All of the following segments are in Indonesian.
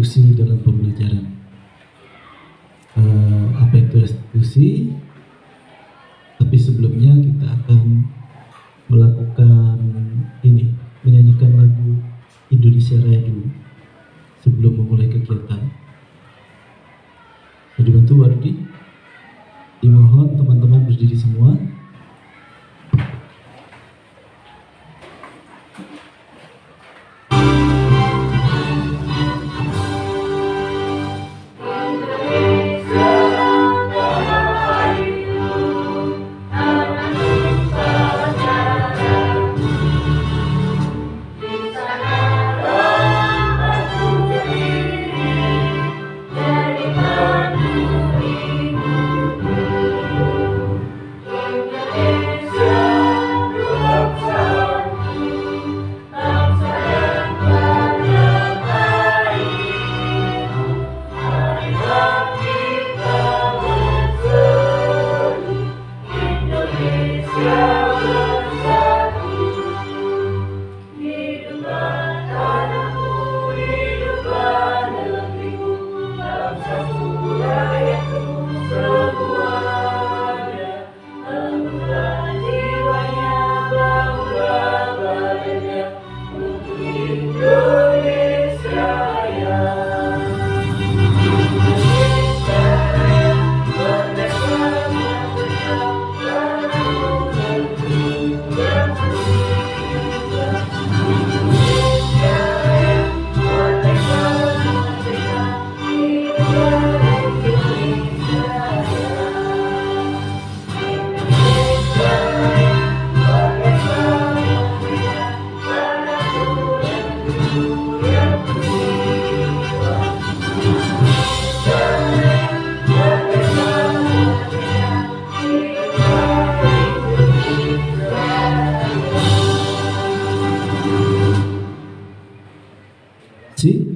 restitusi dalam pembelajaran. Apa itu restitusi? Tapi sebelumnya kita akan melakukan ini, menyanyikan lagu Indonesia Raya dulu sebelum memulai kegiatan. Saya dibantu Wardi. Dimohon teman-teman berdiri semua.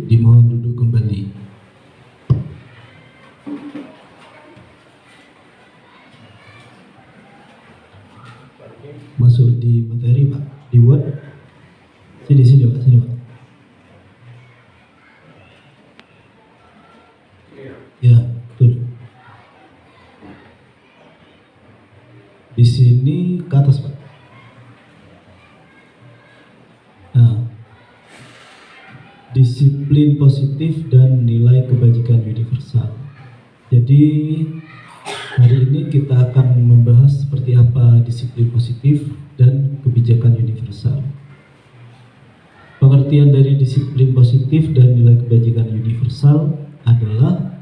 Dimohon duduk kembali. Masuk di materi Pak, di Word. Sini Pak, sini Pak. Ya, betul. Di sini ke atas Pak. Disiplin positif dan nilai kebajikan universal. Jadi hari ini kita akan membahas seperti apa disiplin positif dan kebijakan universal. Pengertian dari disiplin positif dan nilai kebajikan universal adalah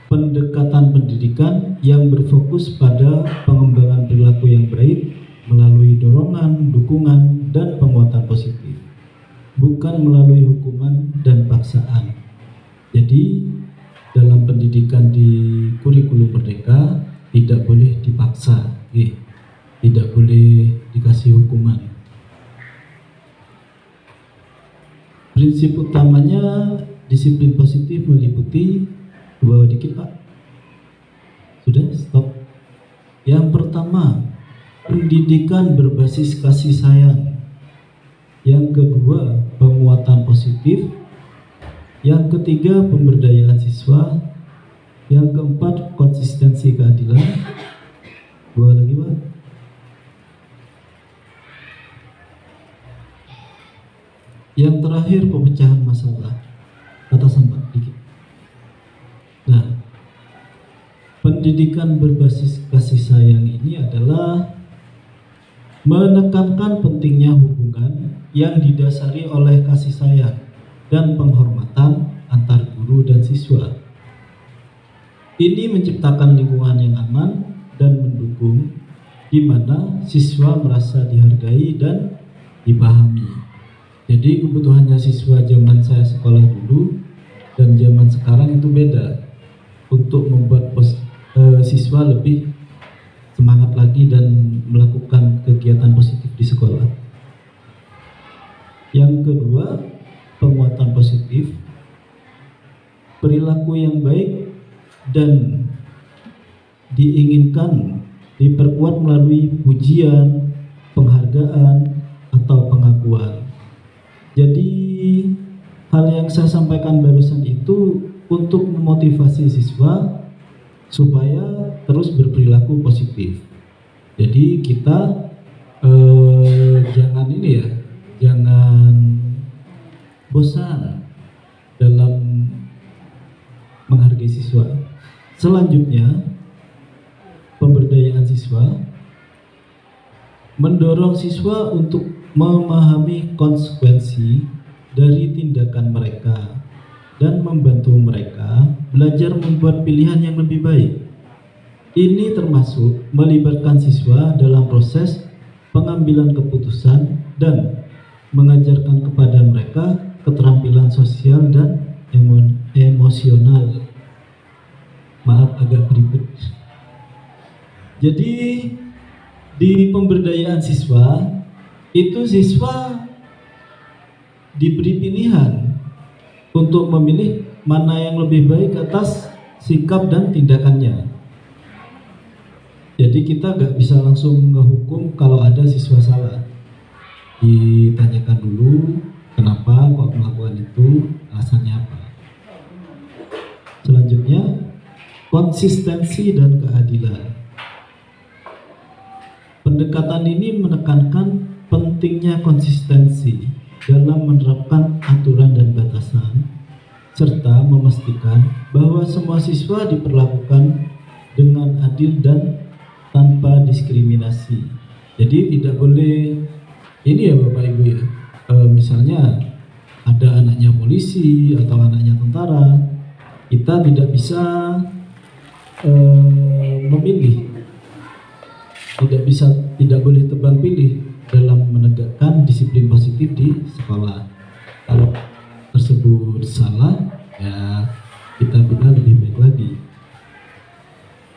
pendekatan pendidikan yang berfokus pada pengembangan perilaku yang baik melalui dorongan, dukungan, dan penguatan positif, bukan melalui hukuman dan paksaan. Jadi dalam pendidikan di kurikulum Merdeka tidak boleh dipaksa, tidak boleh dikasih hukuman. Prinsip utamanya disiplin positif meliputi, bawa dikit Pak. Sudah, stop. Yang pertama, pendidikan berbasis kasih sayang. Yang kedua, penguatan positif. Yang ketiga, pemberdayaan siswa. Yang keempat, konsistensi keadilan. Dua lagi Pak. Yang terakhir, pemecahan masalah. Atasan Pak, dikit. Nah, pendidikan berbasis kasih sayang ini adalah menekankan pentingnya hubungan yang didasari oleh kasih sayang dan penghormatan antar guru dan siswa. Ini menciptakan lingkungan yang aman dan mendukung, di mana siswa merasa dihargai dan dipahami. Jadi kebutuhannya siswa zaman saya sekolah dulu dan zaman sekarang itu beda. Untuk membuat siswa lebih semangat lagi dan melakukan kegiatan positif di sekolah. Yang kedua, penguatan positif. Perilaku yang baik dan diinginkan diperkuat melalui pujian, penghargaan, atau pengakuan. Jadi hal yang saya sampaikan barusan itu untuk memotivasi siswa supaya terus berperilaku positif. Jadi kita jangan ini ya, jangan bosan dalam menghargai siswa. Selanjutnya, pemberdayaan siswa, mendorong siswa untuk memahami konsekuensi dari tindakan mereka dan membantu mereka belajar membuat pilihan yang lebih baik. Ini termasuk melibatkan siswa dalam proses pengambilan keputusan dan mengajarkan kepada mereka keterampilan sosial dan emosional. Maaf agak beribet. Jadi di pemberdayaan siswa itu siswa diberi pilihan untuk memilih mana yang lebih baik atas sikap dan tindakannya. Jadi kita nggak bisa langsung ngehukum kalau ada siswa salah. Ditanyakan dulu kenapa kok melakukan itu, alasannya apa. Selanjutnya, konsistensi dan keadilan. Pendekatan ini menekankan pentingnya konsistensi dalam menerapkan aturan dan batasan, serta memastikan bahwa semua siswa diperlakukan dengan adil dan tanpa diskriminasi. Jadi tidak boleh ini ya Bapak Ibu ya, misalnya ada anaknya polisi atau anaknya tentara, kita tidak bisa memilih, tidak boleh tebang pilih dalam menegakkan disiplin positif di sekolah. Kalau tersebut salah, ya kita bina lebih baik lagi.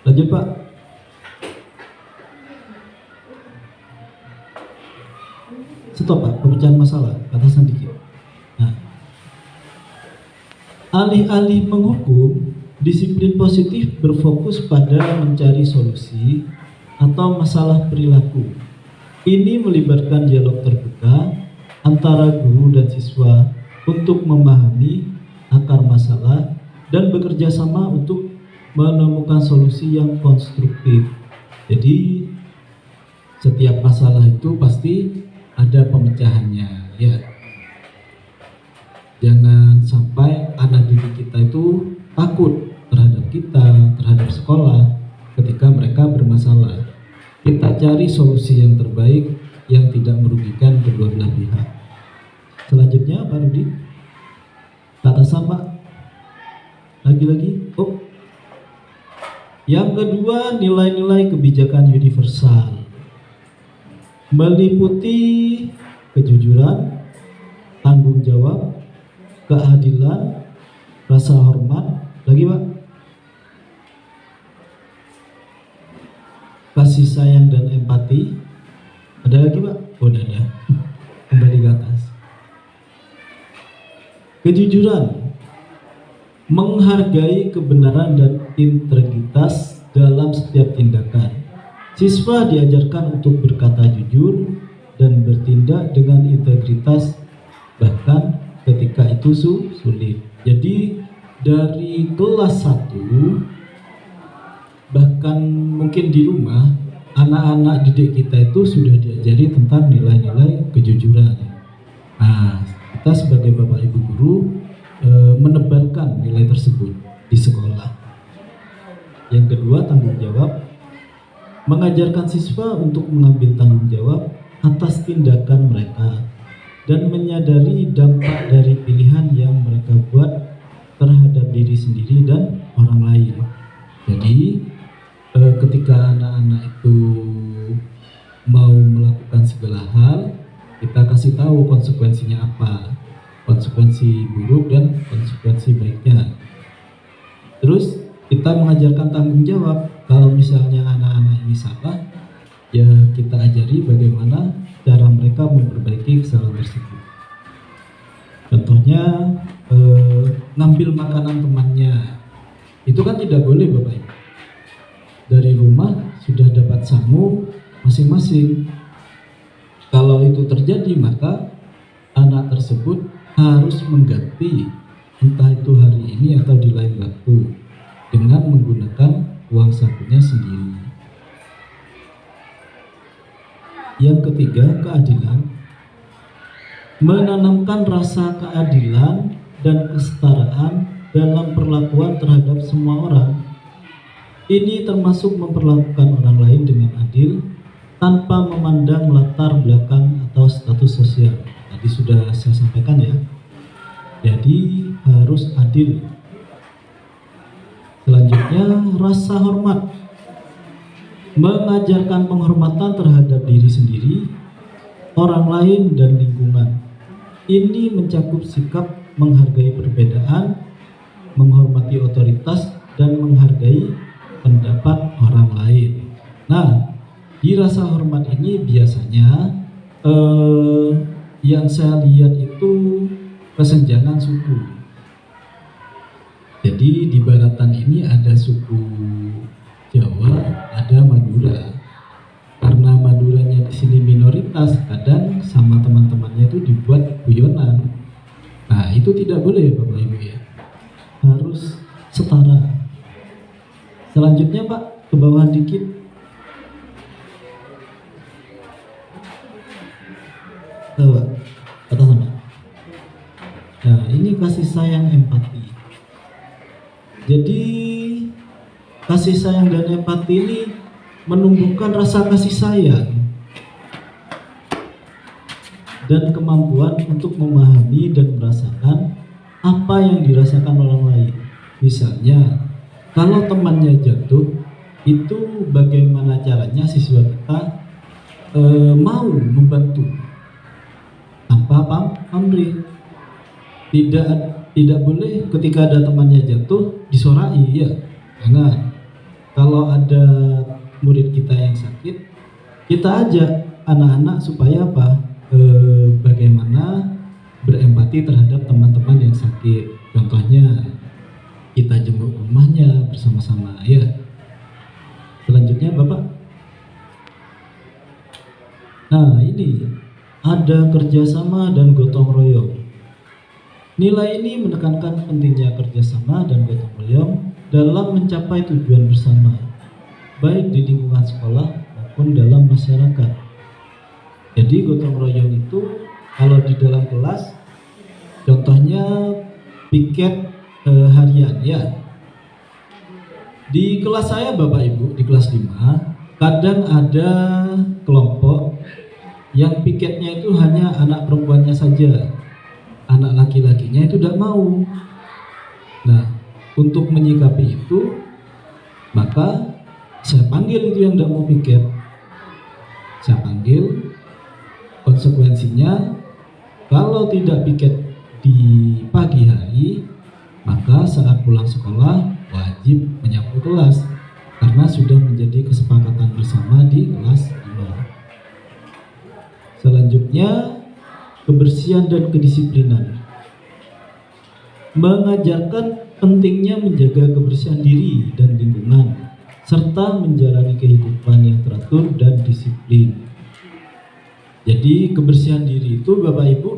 Lanjut Pak. Stop Pak, pemecahan masalah, atasan dikit. Nah, alih-alih menghukum, disiplin positif berfokus pada mencari solusi atau masalah perilaku. Ini melibatkan dialog terbuka antara guru dan siswa untuk memahami akar masalah dan bekerja sama untuk menemukan solusi yang konstruktif. Jadi setiap masalah itu pasti ada pemecahannya, ya. Jangan sampai anak didik kita itu takut terhadap kita, terhadap sekolah ketika mereka bermasalah. Kita cari solusi yang terbaik yang tidak merugikan kedua belah pihak. Selanjutnya Pak Rudi, ke atasan Pak. Lagi-lagi, yang kedua, nilai-nilai kebijakan universal meliputi kejujuran, tanggung jawab, keadilan, rasa hormat, lagi Pak, kasih sayang dan empati. Ada lagi Pak? Udah ada. Kembali ke atas. Kejujuran, menghargai kebenaran dan integritas dalam setiap tindakan. Siswa diajarkan untuk berkata jujur dan bertindak dengan integritas bahkan ketika itu sulit. Jadi dari kelas 1 bahkan mungkin di rumah anak-anak didik kita itu sudah diajari tentang nilai-nilai kejujuran. Nah, kita sebagai Bapak Ibu guru menebarkan nilai tersebut di sekolah. Yang kedua, tanggung jawab, mengajarkan siswa untuk mengambil tanggung jawab atas tindakan mereka dan menyadari dampak dari pilihan yang mereka buat terhadap diri sendiri dan orang lain. Jadi ketika anak-anak itu mau melakukan segala hal, kita kasih tahu konsekuensinya apa, konsekuensi buruk dan konsekuensi baiknya. Terus kita mengajarkan tanggung jawab. Kalau misalnya anak-anak ini salah, ya kita ajari bagaimana cara mereka memperbaiki kesalahan tersebut. Contohnya ngambil makanan temannya, itu kan tidak boleh Bapak Ibu. Dari rumah sudah dapat sangu masing-masing. Kalau itu terjadi, maka anak tersebut harus mengganti, entah itu hari ini atau di lain waktu, dengan menggunakan uang sakunya sendiri. Yang ketiga, keadilan. Menanamkan rasa keadilan dan kesetaraan dalam perlakuan terhadap semua orang. Ini termasuk memperlakukan orang lain dengan adil tanpa memandang latar belakang atau status sosial. Tadi sudah saya sampaikan ya. Jadi harus adil. Selanjutnya, rasa hormat. Mengajarkan penghormatan terhadap diri sendiri, orang lain, dan lingkungan. Ini mencakup sikap menghargai perbedaan, menghormati otoritas, dan menghargai pendapat orang lain. Nah, di rasa hormat ini biasanya yang saya lihat itu kesenjangan suku. Jadi di baratan ini ada suku Jawa, ada Madura. Karena Maduranya di sini minoritas, kadang sama teman-temannya itu dibuat guyonan. Nah, itu tidak boleh Bapak Ibu ya. Harus setara. Selanjutnya Pak, ke bawah dikit. Atas sama. Nah, ini kasih sayang empati. Jadi kasih sayang dan empati ini menumbuhkan rasa kasih sayang dan kemampuan untuk memahami dan merasakan apa yang dirasakan orang lain. Misalnya, kalau temannya jatuh, itu bagaimana caranya siswa kita mau membantu tanpa pamrih. Tidak boleh ketika ada temannya jatuh disorai, ya jangan. Kalau ada murid kita yang sakit, kita ajak anak-anak supaya apa? Bagaimana berempati terhadap teman-teman yang sakit. Contohnya, kita jemput rumahnya bersama-sama, ya. Selanjutnya Bapak. Nah, ini ada kerjasama dan gotong royong. Nilai ini menekankan pentingnya kerjasama dan gotong royong dalam mencapai tujuan bersama, baik di lingkungan sekolah maupun dalam masyarakat. Jadi gotong royong itu kalau di dalam kelas, contohnya piket harian ya. Di kelas saya Bapak Ibu, di kelas 5, kadang ada kelompok yang piketnya itu hanya anak perempuannya saja. Anak laki-lakinya itu tidak mau. Nah, untuk menyikapi itu, maka saya panggil itu yang tidak mau piket. Saya panggil, konsekuensinya kalau tidak piket di pagi hari, maka saat pulang sekolah wajib menyapu kelas karena sudah menjadi kesepakatan bersama di kelas 5. Selanjutnya, kebersihan dan kedisiplinan. Mengajarkan pentingnya menjaga kebersihan diri dan lingkungan serta menjalani kehidupan yang teratur dan disiplin. Jadi kebersihan diri itu Bapak Ibu,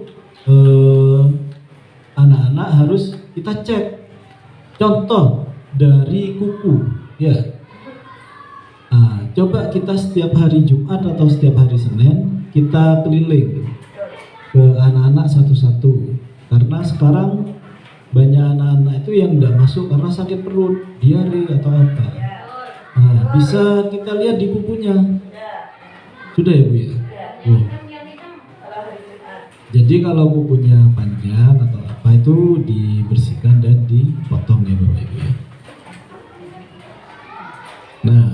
anak-anak harus kita cek. Contoh dari kuku, ya. Nah, coba kita setiap hari Jumat atau setiap hari Senin kita keliling ke anak-anak satu-satu. Karena sekarang banyak anak-anak itu yang tidak masuk karena sakit perut, diare atau apa. Nah, bisa kita lihat di kukunya. Sudah ya Bu ya? Jadi kalau kukunya panjang atau apa itu dibersihkan dan dipotong ya Bapak Ibu ya. Nah,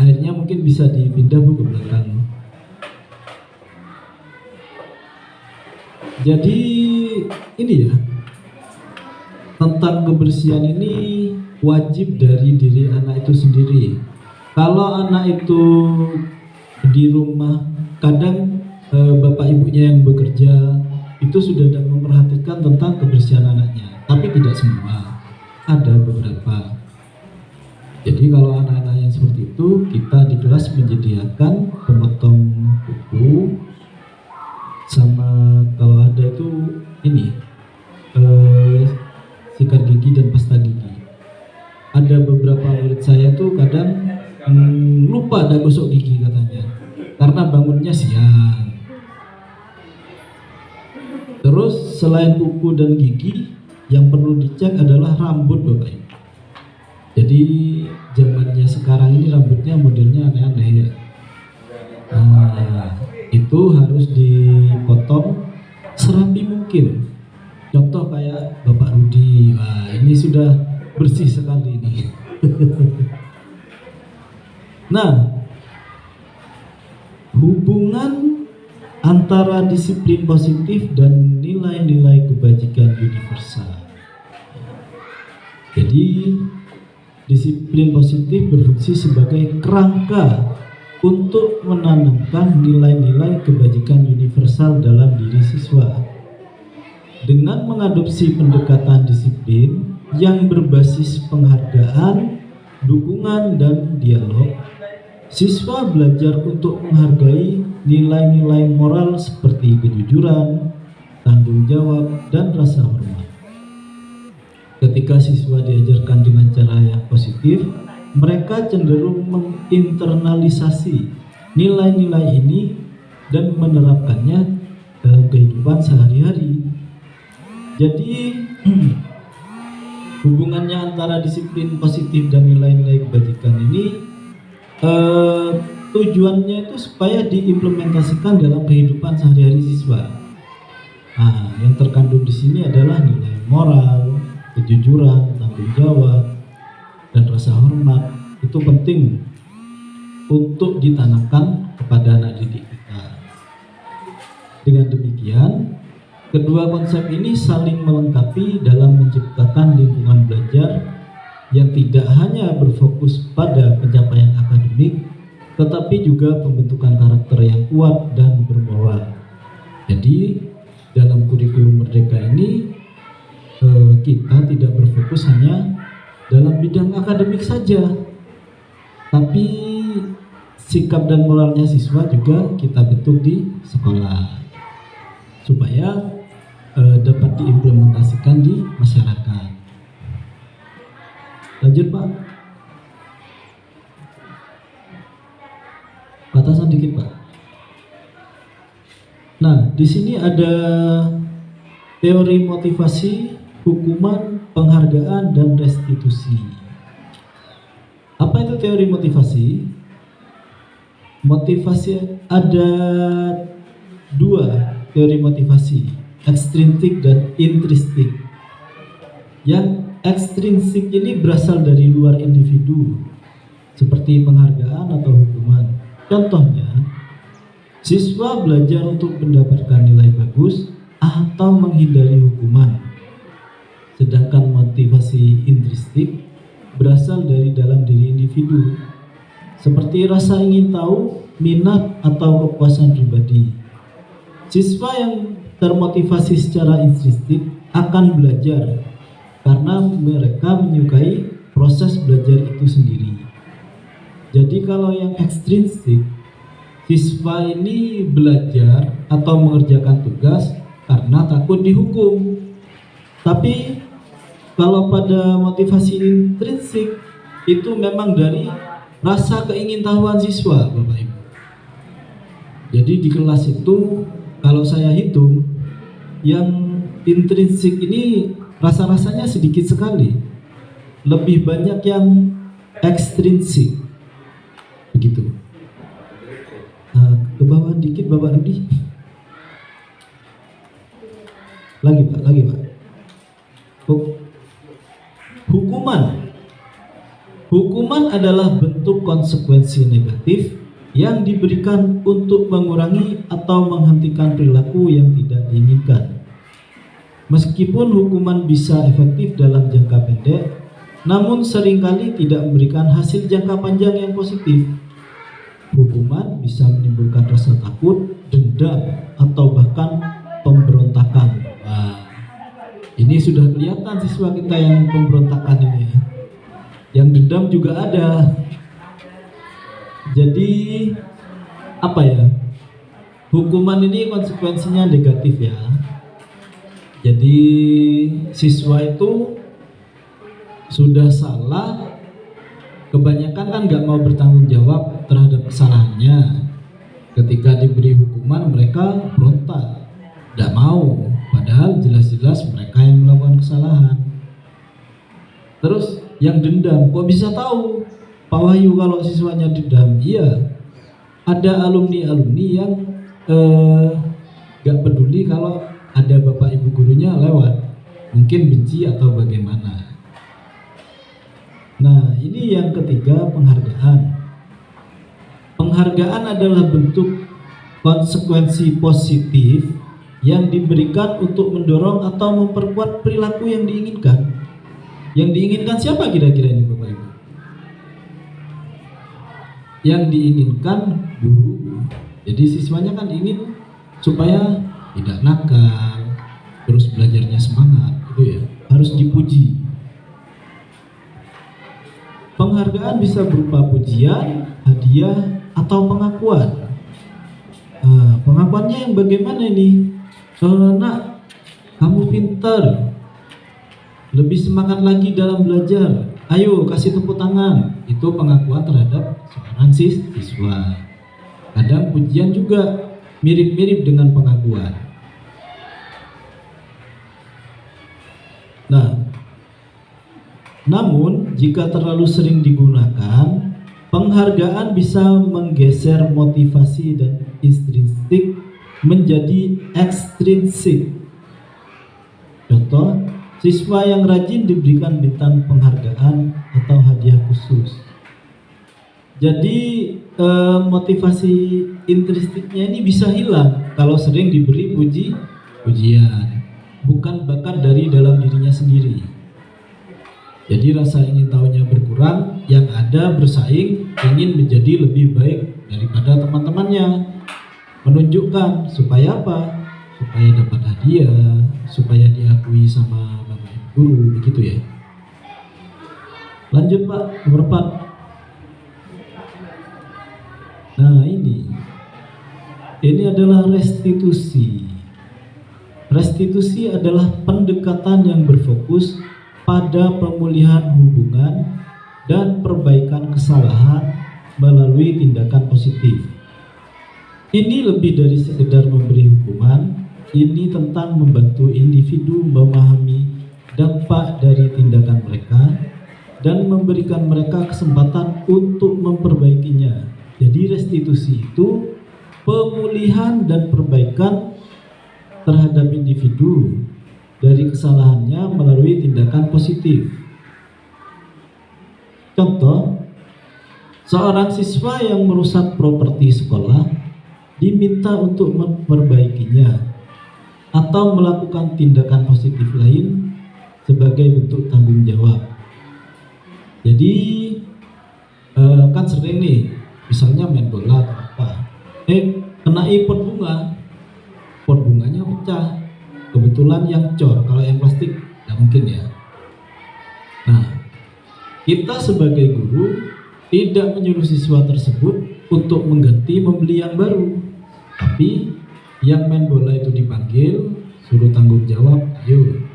akhirnya mungkin bisa dipindah Bu ke belakang. Jadi ini ya, tentang kebersihan ini wajib dari diri anak itu sendiri. Kalau anak itu di rumah, kadang bapak ibunya yang bekerja itu sudah tidak memperhatikan tentang kebersihan anaknya, tapi tidak semua, ada beberapa. Jadi kalau anak-anak yang seperti itu, kita di kelas menyediakan pemotong kuku, sama kalau ada itu ini sikat gigi dan pasta gigi. Ada beberapa murid saya tuh kadang lupa ada gosok gigi katanya karena bangunnya siang. Terus selain kuku dan gigi, yang perlu dicek adalah rambut Bapak Ibu. Jadi zamannya sekarang ini rambutnya modelnya aneh-aneh. Nah, itu harus dipotong serapi mungkin. Contoh kayak Bapak Rudi, wah ini sudah bersih sekali ini. Nah, hubungan antara disiplin positif dan nilai-nilai kebajikan universal. Jadi, disiplin positif berfungsi sebagai kerangka untuk menanamkan nilai-nilai kebajikan universal dalam diri siswa. Dengan mengadopsi pendekatan disiplin yang berbasis penghargaan, dukungan, dan dialog, siswa belajar untuk menghargai nilai-nilai moral seperti kejujuran, tanggung jawab, dan rasa hormat. Ketika siswa diajarkan dengan cara yang positif, mereka cenderung menginternalisasi nilai-nilai ini dan menerapkannya dalam kehidupan sehari-hari. Jadi, hubungannya antara disiplin positif dan nilai-nilai kebajikan ini tujuannya itu supaya diimplementasikan dalam kehidupan sehari-hari siswa. Nah, yang terkandung di sini adalah nilai moral, kejujuran, tanggung jawab, dan rasa hormat. Itu penting untuk ditanamkan kepada anak didik kita. Dengan demikian, kedua konsep ini saling melengkapi dalam menciptakan lingkungan belajar yang tidak hanya berfokus pada pencapaian akademik, tetapi juga pembentukan karakter yang kuat dan bermoral. Jadi dalam kurikulum Merdeka ini kita tidak berfokus hanya dalam bidang akademik saja, tapi sikap dan moralnya siswa juga kita bentuk di sekolah supaya dapat diimplementasikan di masyarakat. Lanjut Pak. Batasan dikit Pak. Nah, di sini ada teori motivasi, hukuman, penghargaan, dan restitusi. Apa itu teori motivasi? Motivasi ada dua teori motivasi, ekstrinsik dan intrinsik. Yang ekstrinsik ini berasal dari luar individu, seperti penghargaan atau hukuman. Contohnya, siswa belajar untuk mendapatkan nilai bagus atau menghindari hukuman. Sedangkan motivasi intrinsik berasal dari dalam diri individu, seperti rasa ingin tahu, minat, atau kepuasan pribadi. Siswa yang termotivasi secara intrinsik akan belajar karena mereka menyukai proses belajar itu sendiri. Jadi kalau yang ekstrinsik, siswa ini belajar atau mengerjakan tugas karena takut dihukum. Tapi kalau pada motivasi intrinsik, itu memang dari rasa keingintahuan siswa, Bapak Ibu. Jadi di kelas itu kalau saya hitung, yang intrinsik ini rasa-rasanya sedikit sekali, lebih banyak yang ekstrinsik, begitu. Ke bawah dikit Bapak Rudi. Lagi Pak. Hukuman adalah bentuk konsekuensi negatif yang diberikan untuk mengurangi atau menghentikan perilaku yang tidak diinginkan. Meskipun hukuman bisa efektif dalam jangka pendek, namun seringkali tidak memberikan hasil jangka panjang yang positif. Hukuman bisa menimbulkan rasa takut, dendam, atau bahkan pemberontakan. Wah, ini sudah kelihatan siswa kita yang pemberontakan ini. Yang dendam juga ada. Jadi apa ya? hukuman ini konsekuensinya negatif ya. Jadi siswa itu sudah salah, kebanyakan kan nggak mau bertanggung jawab terhadap kesalahannya. Ketika diberi hukuman mereka berontak, nggak mau, padahal jelas-jelas mereka yang melakukan kesalahan. Terus yang dendam, kok bisa tahu Pak Wahyu kalau siswanya dendam? Iya, ada alumni-alumni yang nggak peduli kalau ada bapak ibu gurunya lewat, mungkin benci atau bagaimana. Nah, ini yang ketiga, penghargaan. Penghargaan adalah bentuk konsekuensi positif yang diberikan untuk mendorong atau memperkuat perilaku yang diinginkan. Yang diinginkan siapa kira-kira ini Bapak Ibu? Yang diinginkan guru. Jadi siswanya kan ingin supaya tidak nakal, terus belajarnya semangat, gitu ya. Harus dipuji. Penghargaan bisa berupa pujian, hadiah, atau pengakuan. Pengakuannya yang bagaimana ini? Nak, kamu pintar, lebih semangat lagi dalam belajar. Ayo kasih tepuk tangan. Itu pengakuan terhadap seorang siswa. Kadang pujian juga mirip-mirip dengan pengakuan. Nah, namun jika terlalu sering digunakan, penghargaan bisa menggeser motivasi dan intrinsik menjadi ekstrinsik. Contoh, siswa yang rajin diberikan bintang penghargaan atau hadiah khusus. Jadi motivasi intrinsiknya ini bisa hilang kalau sering diberi pujian, bukan bakat dari dalam dirinya sendiri. Jadi rasa ingin tahunya berkurang, yang ada bersaing ingin menjadi lebih baik daripada teman-temannya. Menunjukkan supaya apa? Supaya dapat hadiah, supaya diakui sama bapak ibu guru, begitu ya. Lanjut Pak, nomor 4. Nah ini adalah restitusi. Restitusi adalah pendekatan yang berfokus pada pemulihan hubungan dan perbaikan kesalahan melalui tindakan positif. Ini lebih dari sekedar memberi hukuman, ini tentang membantu individu memahami dampak dari tindakan mereka dan memberikan mereka kesempatan untuk memperbaikinya. Jadi restitusi itu pemulihan dan perbaikan terhadap individu dari kesalahannya melalui tindakan positif. Contoh, seorang siswa yang merusak properti sekolah diminta untuk memperbaikinya atau melakukan tindakan positif lain sebagai bentuk tanggung jawab. Jadi kan sering nih, misalnya main bola atau apa, kenai pot bunganya pecah. Kebetulan yang cor, kalau yang plastik nggak mungkin ya. Nah, kita sebagai guru tidak menyuruh siswa tersebut untuk mengganti membeli yang baru, tapi yang main bola itu dipanggil, suruh tanggung jawab. Ayo,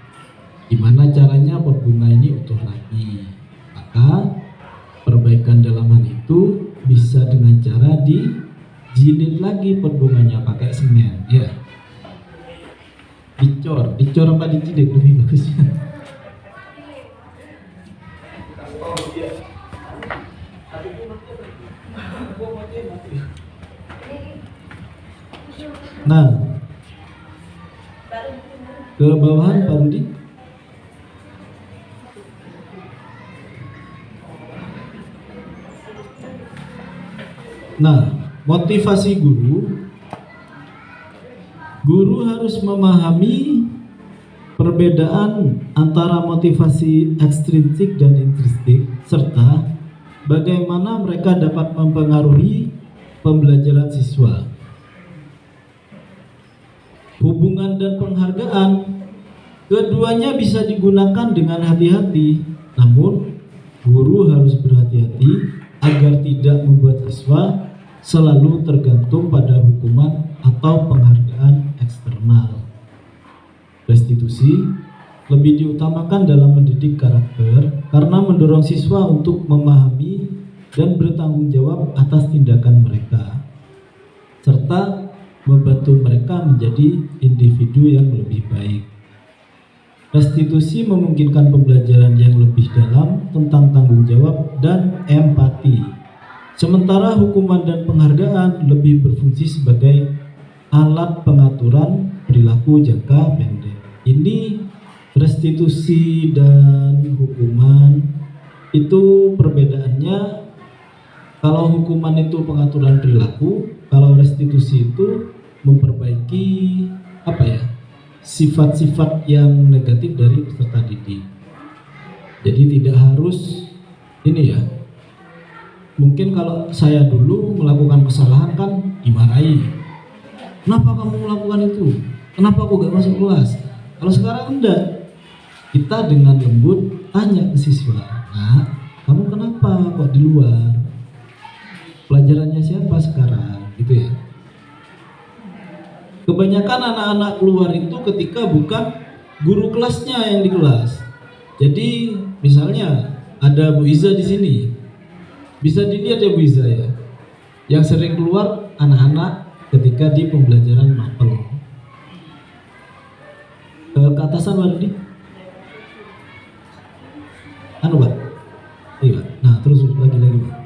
gimana caranya pot bunga ini utuh lagi? Maka perbaikan dalam hal itu bisa dengan cara dijilid lagi pot bunganya pakai semen, ya. Dicor apa dijilid lebih bagusnya. Nah, ke bawahan Pak Rudi. Nah, motivasi Guru harus memahami perbedaan antara motivasi ekstrinsik dan intrinsik, serta bagaimana mereka dapat mempengaruhi pembelajaran siswa. Hubungan dan penghargaan, keduanya bisa digunakan dengan hati-hati, namun guru harus berhati-hati agar tidak membuat siswa selalu tergantung pada hukuman atau penghargaan eksternal. Restitusi lebih diutamakan dalam mendidik karakter karena mendorong siswa untuk memahami dan bertanggung jawab atas tindakan mereka, serta membantu mereka menjadi individu yang lebih baik. Restitusi memungkinkan pembelajaran yang lebih dalam tentang tanggung jawab dan empati, sementara hukuman dan penghargaan lebih berfungsi sebagai alat pengaturan perilaku jangka pendek. Ini restitusi dan hukuman itu perbedaannya. Kalau hukuman itu pengaturan perilaku, kalau restitusi itu memperbaiki sifat-sifat yang negatif dari peserta didik. Jadi tidak harus ini ya. Mungkin kalau saya dulu melakukan kesalahan kan dimarahi. Kenapa kamu melakukan itu? Kenapa aku gak masuk kelas? Kalau sekarang enggak. Kita dengan lembut tanya ke siswa, "Nah, kamu kenapa kok di luar? Pelajarannya siapa sekarang?" Gitu ya. Kebanyakan anak-anak keluar itu ketika bukan guru kelasnya yang di kelas. Jadi misalnya ada Bu Iza di sini, bisa dilihat ya Bu Iza ya, yang sering keluar anak-anak ketika di pembelajaran mapel. Ke atasan Wardi, Pak. Iya, Pak. Nah terus lagi Pak.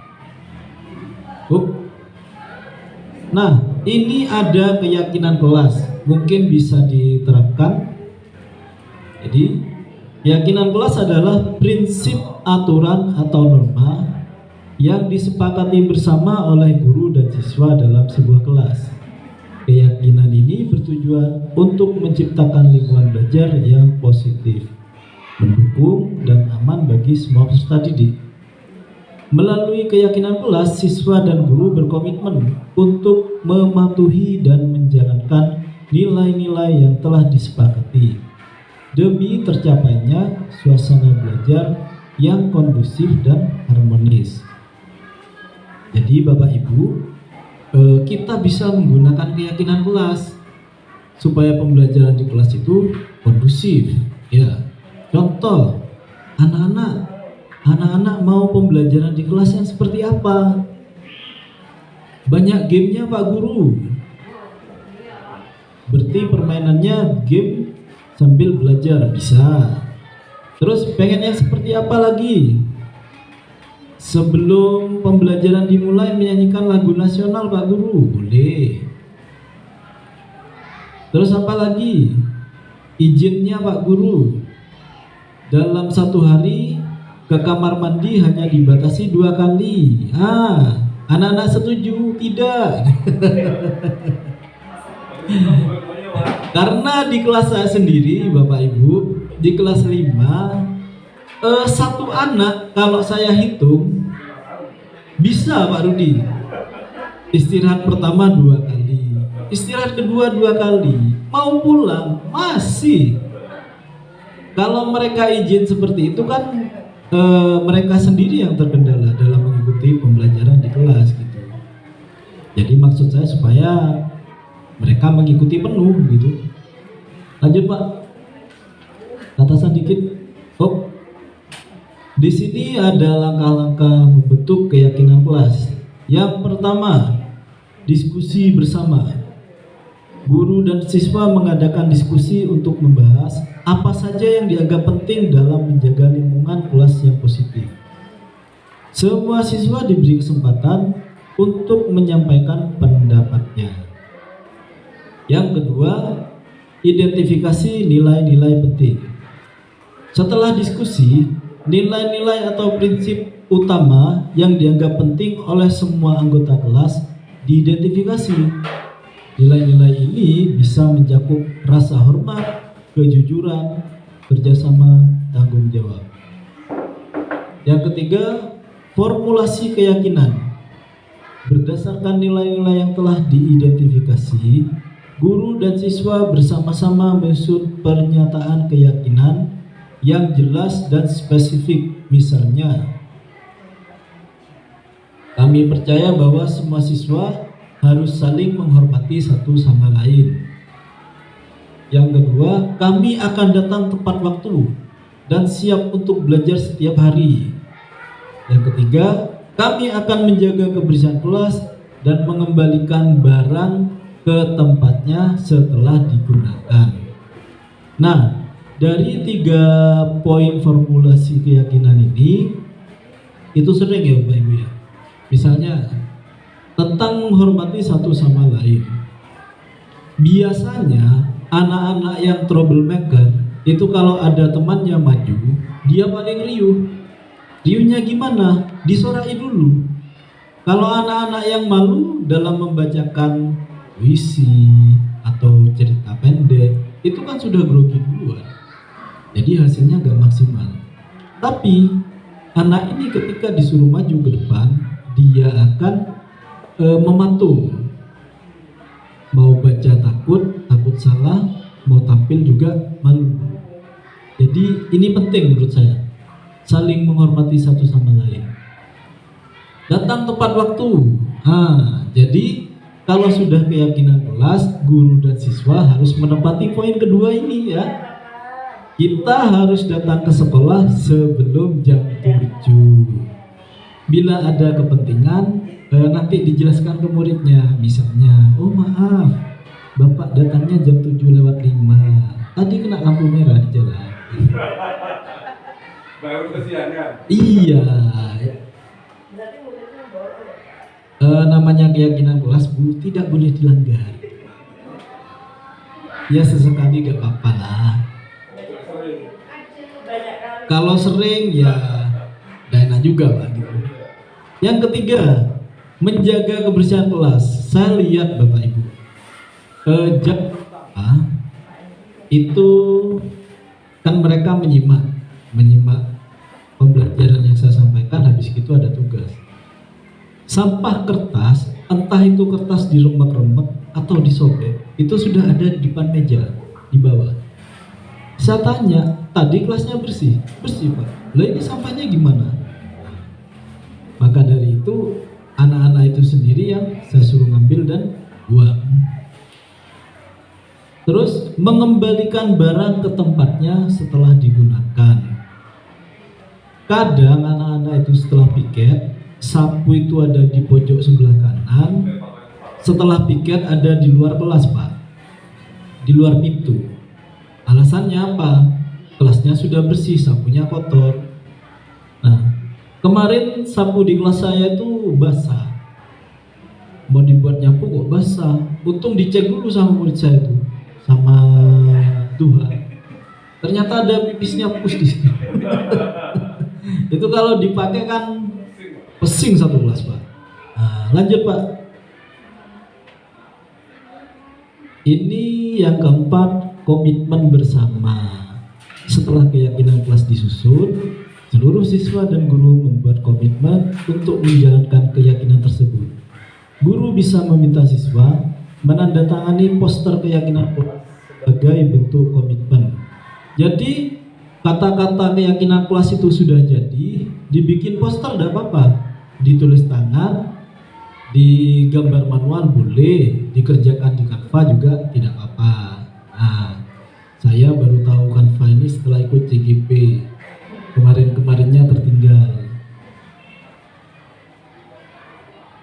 Nah, ini ada keyakinan kelas, mungkin bisa diterapkan. Jadi, keyakinan kelas adalah prinsip, aturan, atau norma yang disepakati bersama oleh guru dan siswa dalam sebuah kelas. Keyakinan ini bertujuan untuk menciptakan lingkungan belajar yang positif, mendukung, dan aman bagi semua peserta didik. Melalui keyakinan kelas, siswa dan guru berkomitmen untuk mematuhi dan menjalankan nilai-nilai yang telah disepakati demi tercapainya suasana belajar yang kondusif dan harmonis. Jadi Bapak Ibu, kita bisa menggunakan keyakinan kelas supaya pembelajaran di kelas itu kondusif. Ya, contoh, anak-anak mau pembelajaran di kelas yang seperti apa? Banyak gamenya Pak Guru. Berarti permainannya game sambil belajar bisa. Terus pengen yang seperti apa lagi? Sebelum pembelajaran dimulai menyanyikan lagu nasional Pak Guru, boleh. Terus apa lagi? Izinnya Pak Guru, dalam satu hari ke kamar mandi hanya dibatasi 2 kali. Anak-anak setuju? Tidak. Karena di kelas saya sendiri Bapak Ibu, di kelas 5, satu anak kalau saya hitung bisa Pak Rudi, istirahat pertama 2 kali, istirahat kedua 2 kali, mau pulang masih. Kalau mereka izin seperti itu kan mereka sendiri yang terkendala dalam mengikuti pembelajaran di kelas gitu. Jadi maksud saya supaya mereka mengikuti penuh gitu. Lanjut Pak, atasan dikit. Di sini ada langkah-langkah membentuk keyakinan kelas. Yang pertama, diskusi bersama. Guru dan siswa mengadakan diskusi untuk membahas apa saja yang dianggap penting dalam menjaga lingkungan kelas yang positif. Semua siswa diberi kesempatan untuk menyampaikan pendapatnya. Yang kedua, identifikasi nilai-nilai penting. Setelah diskusi, nilai-nilai atau prinsip utama yang dianggap penting oleh semua anggota kelas diidentifikasi. Nilai-nilai ini bisa mencakup rasa hormat, kejujuran, kerjasama, tanggung jawab. Yang ketiga, formulasi keyakinan. Berdasarkan nilai-nilai yang telah diidentifikasi, guru dan siswa bersama-sama menyusun pernyataan keyakinan yang jelas dan spesifik. Misalnya, Kami percaya bahwa semua siswa harus saling menghormati satu sama lain. Yang kedua, kami akan datang tepat waktu dan siap untuk belajar setiap hari. Yang ketiga, kami akan menjaga kebersihan kelas dan mengembalikan barang ke tempatnya setelah digunakan. Nah, dari 3 poin formulasi keyakinan ini, itu sering ya Bapak Ibu ya. Misalnya, tentang menghormati satu sama lain. Biasanya, anak-anak yang troublemaker, itu kalau ada temannya maju, dia paling riuh. Riuhnya gimana? Disorai dulu. Kalau anak-anak yang malu dalam membacakan puisi atau cerita pendek, itu kan sudah grogi duluan. Jadi hasilnya gak maksimal. Tapi anak ini ketika disuruh maju ke depan, dia akan mematung. Mau baca takut salah, mau tampil juga malu. Jadi ini penting menurut saya, saling menghormati satu sama lain. Datang tepat waktu. Jadi kalau sudah keyakinan kelas, guru dan siswa harus menepati poin kedua ini ya. Kita harus datang ke sekolah sebelum jam 7. Bila ada kepentingan, nanti dijelaskan ke muridnya. Misalnya, oh maaf, Bapak datangnya jam 7:05. Tadi kena lampu merah di jalan. Baru kesiangan. Iya. Namanya keyakinan kelas, Bu, tidak boleh dilanggar. Ya sesekali gak apa-apa lah. Kalau sering ya gak enak juga Pak gitu. Yang ketiga, menjaga kebersihan kelas. Saya lihat Bapak Ibu, itu kan mereka menyimak pembelajaran yang saya sampaikan, habis itu ada tugas. Sampah kertas, entah itu kertas diremek-remek atau disobek, itu sudah ada di depan meja di bawah. Saya tanya, tadi kelasnya bersih Pak. Lah ini sampahnya gimana? Maka dari itu anak-anak itu sendiri yang saya suruh ngambil dan buang. Terus mengembalikan barang ke tempatnya setelah digunakan. Kadang anak-anak itu setelah piket, sapu itu ada di pojok sebelah kanan, setelah piket ada di luar kelas Pak, di luar pintu. Alasannya apa? Kelasnya sudah bersih, sapunya kotor. Nah, kemarin sapu di kelas saya itu basah, mau dibuat nyapu kok basah. Untung dicek dulu sama murid saya itu, sama Tuhan. Ternyata ada pipisnya pus di situ. Itu kalau dipakai kan pesing satu kelas Pak. Nah, lanjut Pak. Ini yang keempat, komitmen bersama. Setelah keyakinan kelas disusun, seluruh siswa dan guru membuat komitmen untuk menjalankan keyakinan tersebut. Guru bisa meminta siswa menandatangani poster keyakinan kelas sebagai bentuk komitmen. Jadi kata-kata keyakinan kelas itu sudah jadi, dibikin poster tidak apa-apa, ditulis tangan, digambar manual boleh, dikerjakan di Canva juga tidak apa-apa. Nah, saya baru tahu Canva ini setelah ikut CGP, kemarin-kemarinnya tertinggal.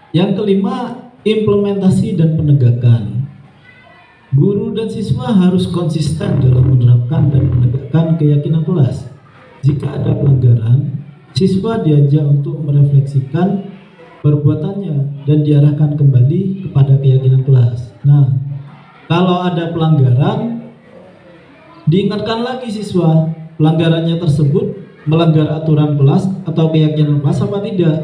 Yang kelima, implementasi dan penegakan. Guru dan siswa harus konsisten dalam menerapkan dan menegakkan keyakinan kelas. Jika ada pelanggaran, siswa diajak untuk merefleksikan perbuatannya dan diarahkan kembali kepada keyakinan kelas. Nah, kalau ada pelanggaran, diingatkan lagi siswa pelanggarannya tersebut melanggar aturan kelas atau keyakinan kelas apa tidak.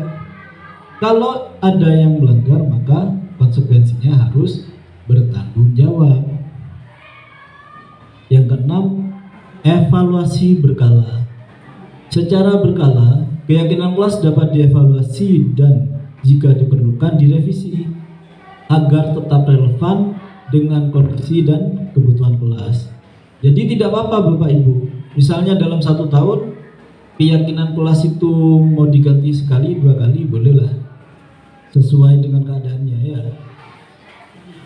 Kalau ada yang melanggar, maka konsekuensinya harus bertanggung jawab. Yang keenam, evaluasi berkala. Secara berkala, keyakinan kelas dapat dievaluasi dan jika diperlukan direvisi agar tetap relevan dengan kondisi dan kebutuhan kelas. Jadi tidak apa-apa Bapak Ibu, misalnya dalam 1 tahun keyakinan kelas itu mau diganti sekali 2 kali bolehlah. sesuai dengan keadaannya ya.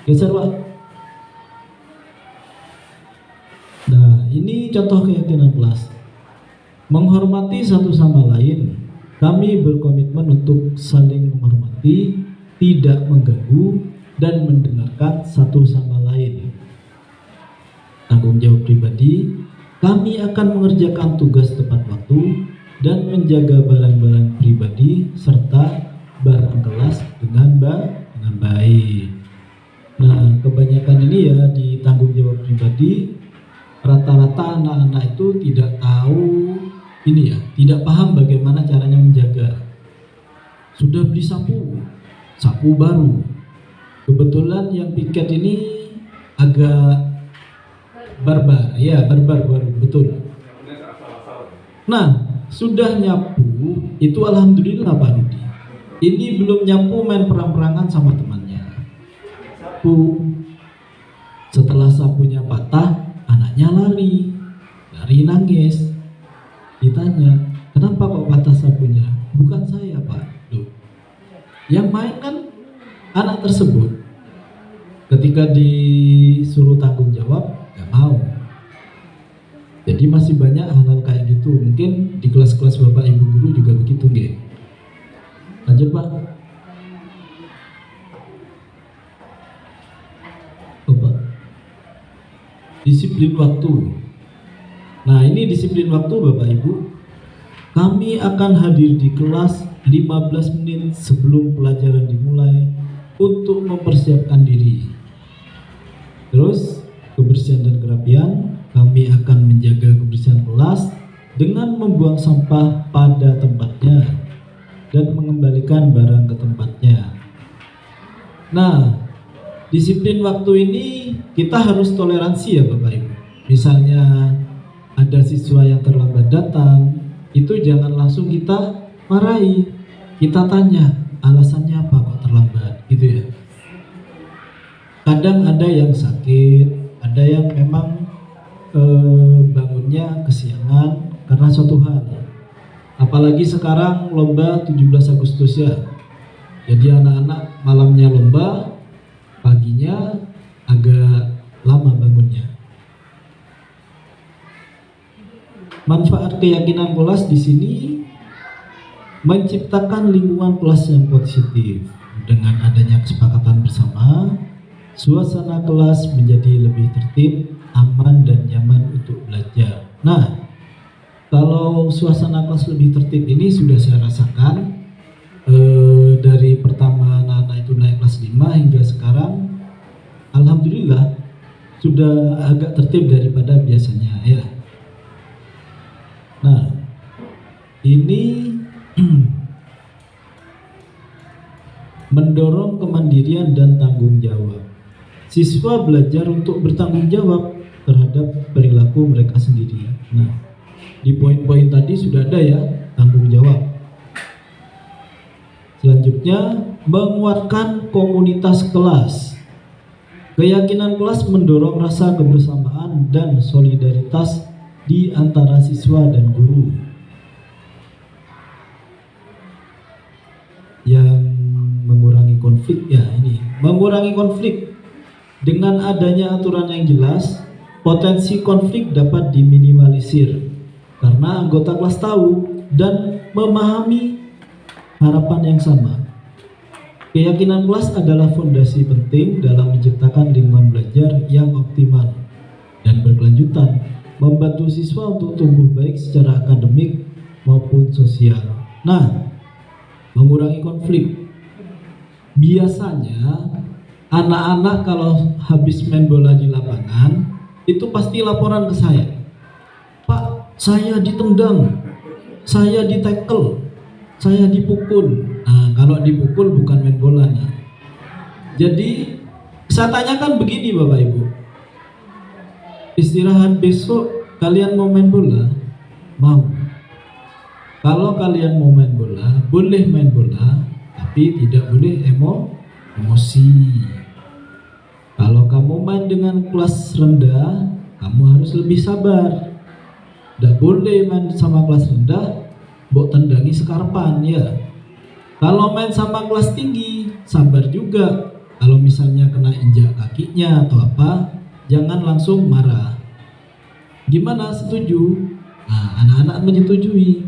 Geser Pak. Nah, ini contoh keyakinan kelas. Menghormati satu sama lain. Kami berkomitmen untuk saling menghormati, tidak mengganggu, dan mendengarkan satu sama lain. Tanggung jawab pribadi, kami akan mengerjakan tugas tepat waktu dan menjaga barang-barang pribadi serta barang kelas dengan baik. Nah, kebanyakan ini ya di tanggung jawab pribadi, rata-rata anak-anak itu tidak tahu ini ya, tidak paham bagaimana caranya menjaga. Sudah beli sapu baru. Kebetulan yang piket ini agak barbar baru, betul. Nah, sudah nyapu, itu alhamdulillah Pak Rudi. Ini belum nyapu main perang-perangan sama temannya. Setelah sapunya patah, anaknya lari nangis. Ditanya, kenapa kok patah sapunya? Bukan saya Pak. Loh, yang main kan anak tersebut. Ketika disuruh tanggung jawab, gak mau. Jadi masih banyak hal-hal kayak gitu. Mungkin di kelas-kelas Bapak Ibu guru juga begitu nggih. Lanjut Pak. Pak. Disiplin waktu. Nah, ini disiplin waktu Bapak Ibu. Kami akan hadir di kelas 15 menit sebelum pelajaran dimulai untuk mempersiapkan diri. Terus, kebersihan dan kerapian, kami akan menjaga kebersihan kelas dengan membuang sampah pada tempatnya dan mengembalikan barang ke tempatnya. Nah, disiplin waktu ini kita harus toleransi ya Bapak Ibu. Misalnya ada siswa yang terlambat datang, itu jangan langsung kita marahi. Kita tanya, alasannya apa kok terlambat, gitu ya. Kadang ada yang sakit, ada yang memang bangunnya kesiangan karena suatu hal. Apalagi sekarang lomba 17 Agustus ya. Jadi anak-anak malamnya lomba, paginya agak lama bangunnya. Manfaat keyakinan kelas di sini menciptakan lingkungan kelas yang positif. Dengan adanya kesepakatan bersama, suasana kelas menjadi lebih tertib, aman dan nyaman untuk belajar. Nah, kalau suasana kelas lebih tertib ini sudah saya rasakan dari pertama anak-anak itu naik kelas 5 hingga sekarang, alhamdulillah sudah agak tertib daripada biasanya ya. Nah, ini mendorong kemandirian dan tanggung jawab. Siswa belajar untuk bertanggung jawab terhadap perilaku mereka sendiri. Nah, di poin-poin tadi sudah ada ya, tanggung jawab. Selanjutnya, menguatkan komunitas kelas. Keyakinan kelas mendorong rasa kebersamaan dan solidaritas di antara siswa dan guru. Yang mengurangi konflik ya ini, mengurangi konflik. Dengan adanya aturan yang jelas, potensi konflik dapat diminimalisir karena anggota kelas tahu dan memahami harapan yang sama. Keyakinan kelas adalah fondasi penting dalam menciptakan lingkungan belajar yang optimal dan berkelanjutan, membantu siswa untuk tumbuh baik secara akademik maupun sosial. Nah, mengurangi konflik. Biasanya anak-anak kalau habis main bola di lapangan itu pasti laporan ke saya. Pak, saya ditendang, saya ditackle, saya dipukul. Nah, kalau dipukul bukan main bola. Nah, jadi saya tanyakan begini Bapak Ibu, istirahat besok kalian mau main bola? Mau. Kalau kalian mau main bola, boleh main bola, tapi tidak boleh emosi. Kalau kamu main dengan kelas rendah, kamu harus lebih sabar. Tidak boleh main sama kelas rendah, mbok tendangi sekarpan ya. Kalau main sama kelas tinggi, sabar juga. Kalau misalnya kena injak kakinya atau apa, jangan langsung marah. Gimana, setuju? Nah, anak-anak menyetujui.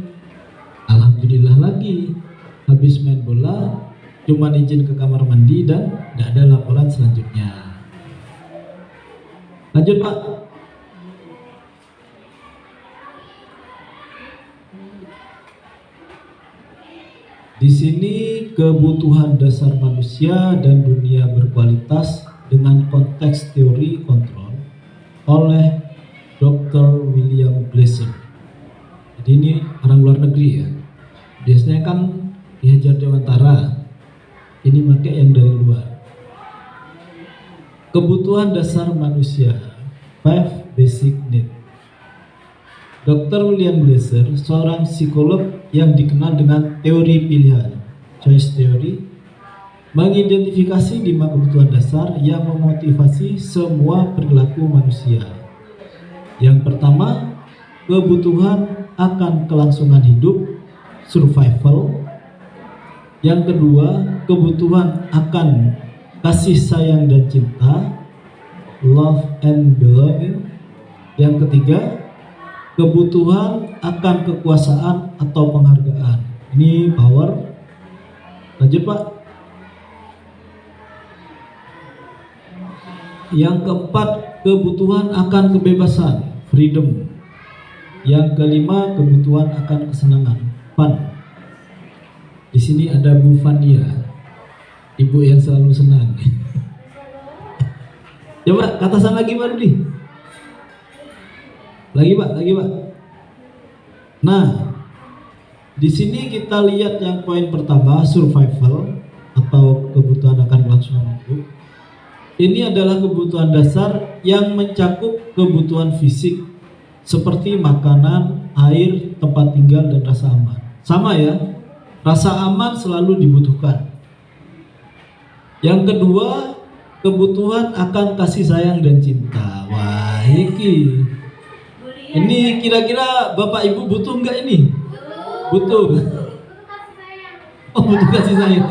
Alhamdulillah lagi. Habis main bola, cuma izin ke kamar mandi dan tidak ada laporan selanjutnya. Lanjut, Pak. Di sini kebutuhan dasar manusia dan dunia berkualitas dengan konteks teori kontrol oleh Dr. William Glasser. Jadi ini orang luar negeri ya. Biasanya kan diajar Dewantara. Ini pakai yang dari luar. Kebutuhan dasar manusia, 5 basic needs. Dr. William Glasser, seorang psikolog yang dikenal dengan teori pilihan, choice theory, mengidentifikasi 5 kebutuhan dasar yang memotivasi semua perilaku manusia. Yang pertama, kebutuhan akan kelangsungan hidup, survival. Yang kedua, kebutuhan akan kasih sayang dan cinta, love and belonging. Yang ketiga, kebutuhan akan kekuasaan atau penghargaan. Ini power. Lanjut, Pak. Yang keempat, kebutuhan akan kebebasan, freedom. Yang kelima, kebutuhan akan kesenangan, fun. Di sini ada Bu Fania, ibu yang selalu senang. Coba katasan lagi, Pak Rudi. Lagi, Pak. Nah, di sini kita lihat yang poin pertama, survival atau kebutuhan akan kelangsungan hidup. Ini adalah kebutuhan dasar yang mencakup kebutuhan fisik seperti makanan, air, tempat tinggal, dan rasa aman. Sama ya, rasa aman selalu dibutuhkan. Yang kedua, kebutuhan akan kasih sayang dan cinta. Wah, ini kira-kira Bapak Ibu butuh nggak ini? Butuh. Oh, butuh kasih sayang.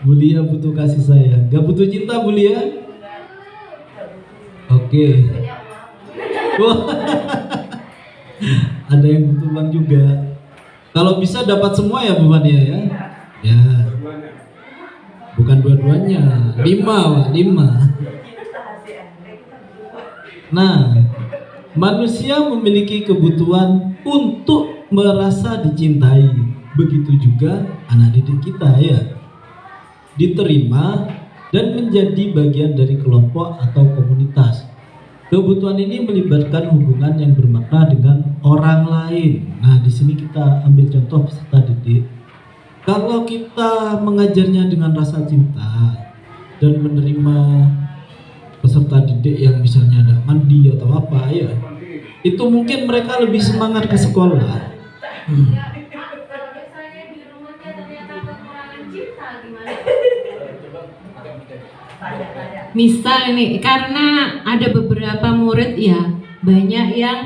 Bulia butuh kasih sayang. Gak butuh cinta, Bulia? Oke. Ada yang butuh uang juga. Kalau bisa dapat semua ya, Bu Fania ya. Ya. Bukan dua-duanya. 5, Pak, 5. Nah, manusia memiliki kebutuhan untuk merasa dicintai. Begitu juga anak didik kita ya. Diterima dan menjadi bagian dari kelompok atau komunitas. Kebutuhan ini melibatkan hubungan yang bermakna dengan orang lain. Nah, di sini kita ambil contoh peserta didik. Kalau kita mengajarnya dengan rasa cinta dan menerima peserta didik yang misalnya ada mandi atau apa ya, itu mungkin mereka lebih semangat ke sekolah. Misal ini karena ada beberapa murid ya, banyak yang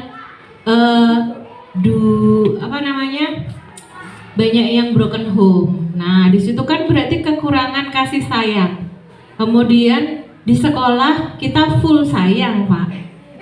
banyak yang broken home. Nah, di situ kan berarti kekurangan kasih sayang. Kemudian di sekolah kita full sayang, Pak.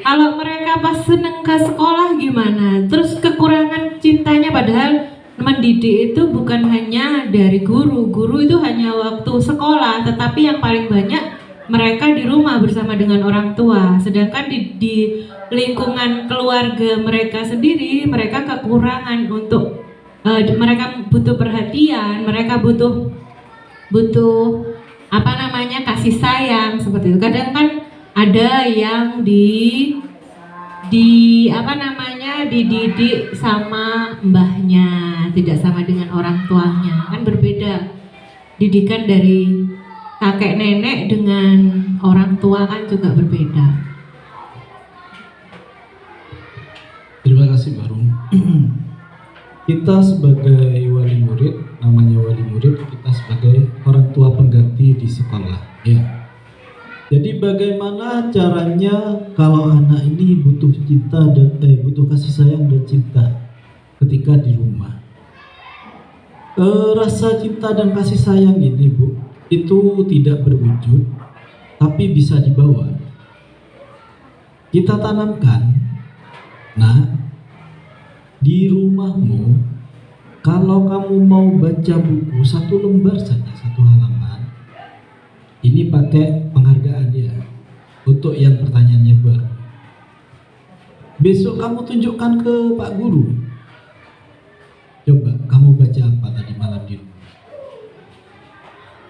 Kalau mereka pas seneng ke sekolah gimana? Terus kekurangan cintanya, padahal mendidik itu bukan hanya dari guru. Guru itu hanya waktu sekolah, tetapi yang paling banyak mereka di rumah bersama dengan orang tua. Sedangkan di lingkungan keluarga mereka sendiri, mereka kekurangan untuk mereka butuh perhatian, mereka butuh kasih sayang seperti itu. Kadang kan ada yang dididik sama mbahnya, tidak sama dengan orang tuanya. Kan berbeda didikan dari kakek nenek dengan orang tua kan juga berbeda. Terima kasih, Mbak Rum. Kita sebagai wali murid, namanya wali murid, kita sebagai orang tua pengganti di sekolah ya. Jadi bagaimana caranya kalau anak ini butuh cinta dan butuh kasih sayang dan cinta ketika di rumah? Rasa cinta dan kasih sayang ini, Bu, itu tidak berwujud, tapi bisa dibawa. Kita tanamkan, nah, di rumahmu, kalau kamu mau baca buku satu lembar saja, satu halaman, ini pakai penghargaan ya, untuk yang pertanyaannya baru. Besok kamu tunjukkan ke Pak Guru. Coba kamu baca apa tadi malam di rumah?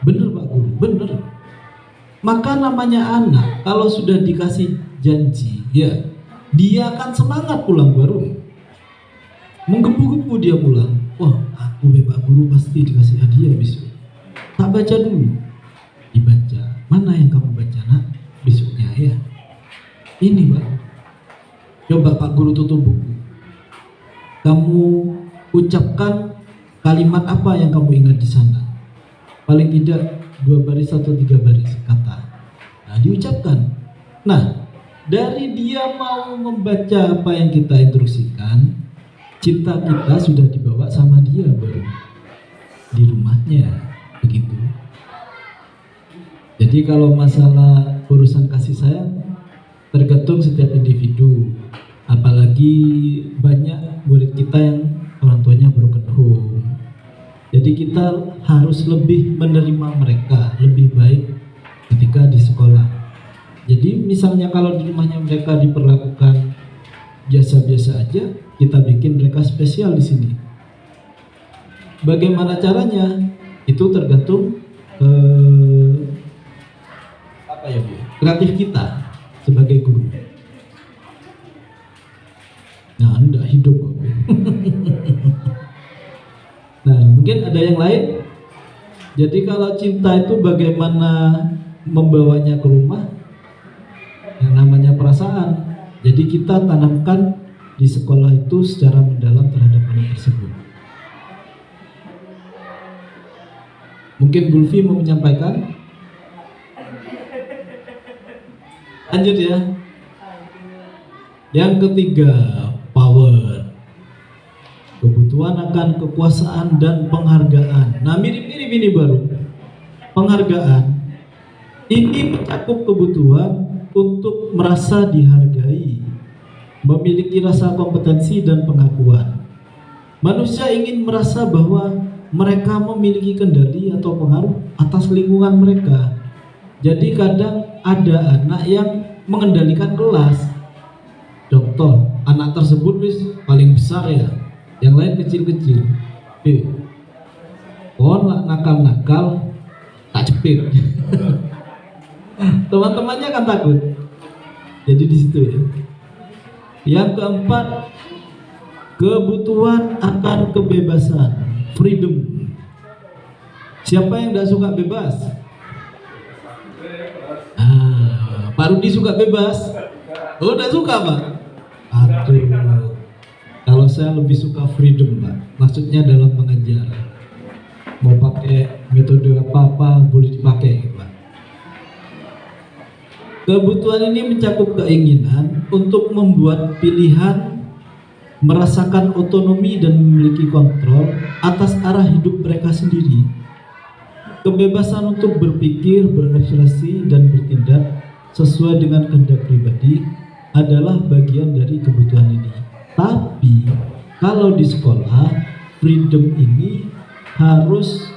Bener Pak Guru, bener. Maka namanya anak, kalau sudah dikasih janji, ya dia akan semangat pulang baru. Menggebu-gebu dia pulang. Wah, aku Pak Guru pasti dikasih hadiah besok. Tak baca dulu. Dibaca. Mana yang kamu baca nak? Besoknya ya. Ini Pak. Coba Pak Guru tutup buku. Kamu ucapkan kalimat apa yang kamu ingat di sana. Paling tidak 2 baris atau 3 baris kata. Nah, diucapkan. Nah, dari dia mau membaca apa yang kita instruksikan, cinta kita sudah dibawa sama dia baru di rumahnya, begitu. Jadi kalau masalah urusan kasih sayang tergantung setiap individu. Apalagi banyak murid kita yang orang tuanya broken home. Jadi kita harus lebih menerima mereka lebih baik ketika di sekolah. Jadi misalnya kalau di rumahnya mereka diperlakukan biasa-biasa aja, kita bikin mereka spesial di sini. Bagaimana caranya? Itu tergantung kreatif kita sebagai guru. Nah, Anda hidup kok. Nah, mungkin ada yang lain. Jadi kalau cinta itu bagaimana membawanya ke rumah? Yang namanya perasaan. Jadi kita tanamkan di sekolah itu secara mendalam terhadap anak tersebut. Mungkin Bulfi mau menyampaikan? Lanjut ya. Yang ketiga, power. Kebutuhan akan kekuasaan dan penghargaan. Nah, mirip-mirip ini baru. Penghargaan ini mencakup kebutuhan untuk merasa dihargai, memiliki rasa kompetensi dan pengakuan. Manusia ingin merasa bahwa mereka memiliki kendali atau pengaruh atas lingkungan mereka. Jadi kadang ada anak yang mengendalikan kelas. Contoh, anak tersebut paling besar ya, yang lain kecil-kecil. Lah nakal-nakal, tak cepit. Teman-temannya kan takut. Jadi di situ ya. Yang keempat, kebutuhan akan kebebasan, freedom. Siapa yang tidak suka bebas? Pak Rudi suka bebas. Oh, tidak suka Pak? Aduh, kalau saya lebih suka freedom Pak. Maksudnya dalam mengajar. Mau pakai metode apa-apa boleh dipakai Pak. Kebutuhan ini mencakup keinginan untuk membuat pilihan, merasakan otonomi dan memiliki kontrol atas arah hidup mereka sendiri. Kebebasan untuk berpikir, berekspresi, dan bertindak sesuai dengan kehendak pribadi adalah bagian dari kebutuhan ini. Tapi kalau di sekolah, freedom ini harus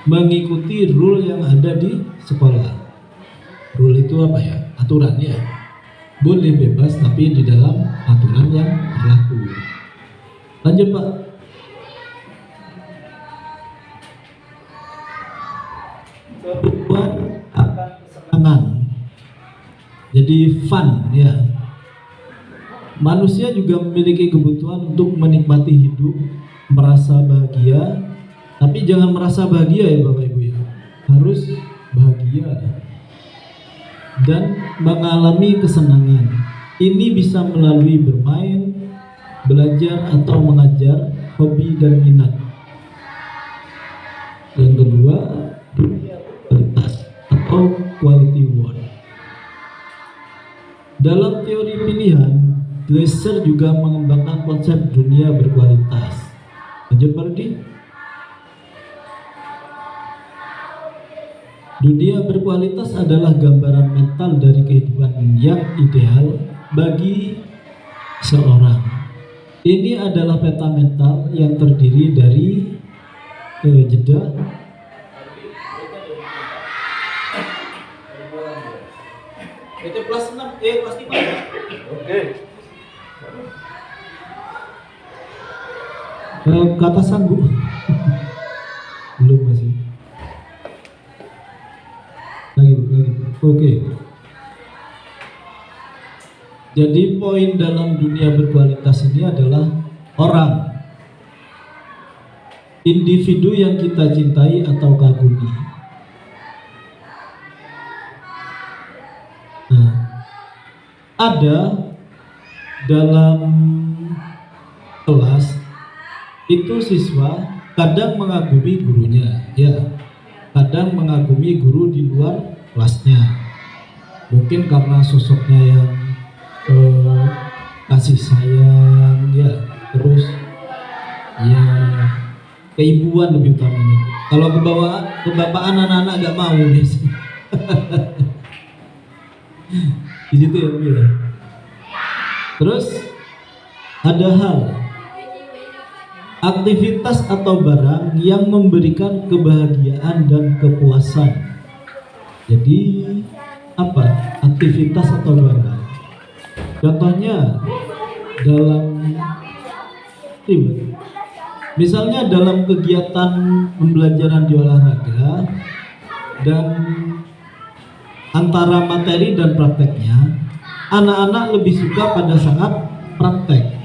mengikuti rule yang ada di sekolah. Rule itu apa ya? Aturan ya. Boleh bebas tapi di dalam aturan yang berlaku. Lanjut Pak. Kebutuhan akan kesenangan. Jadi fun ya. Manusia juga memiliki kebutuhan untuk menikmati hidup, merasa bahagia. Tapi jangan merasa bahagia ya Bapak Ibu ya. Harus bahagia dan mengalami kesenangan. Ini bisa melalui bermain, belajar atau mengajar, hobi dan minat. Yang kedua, kualitas atau quality work. Dalam teori pilihan, Glaser juga mengembangkan konsep dunia berkualitas. Lanjut Pak Rudi. Dunia berkualitas adalah gambaran mental dari kehidupan yang ideal bagi seorang. Ini adalah peta mental yang terdiri dari jeda itu plus 6, plus 5 ya? Oke. Ke atasan Bu. Belum masih. Lagi. Oke. Jadi poin dalam dunia berkualitas ini adalah orang, individu yang kita cintai atau kagumi. Nah, ada dalam kelas itu siswa kadang mengagumi gurunya, ya, kadang mengagumi guru di luar kelasnya, mungkin karena sosoknya yang kasih sayang, ya, terus ya keibuan lebih utamanya. Kalau kebapaan anak-anak gak mau nih. Di situ ya Bu ya. Terus ada hal, aktivitas atau barang yang memberikan kebahagiaan dan kepuasan. Jadi apa? Aktivitas atau barang. Contohnya misalnya dalam kegiatan pembelajaran di olahraga dan antara materi dan prakteknya, anak-anak lebih suka pada saat praktek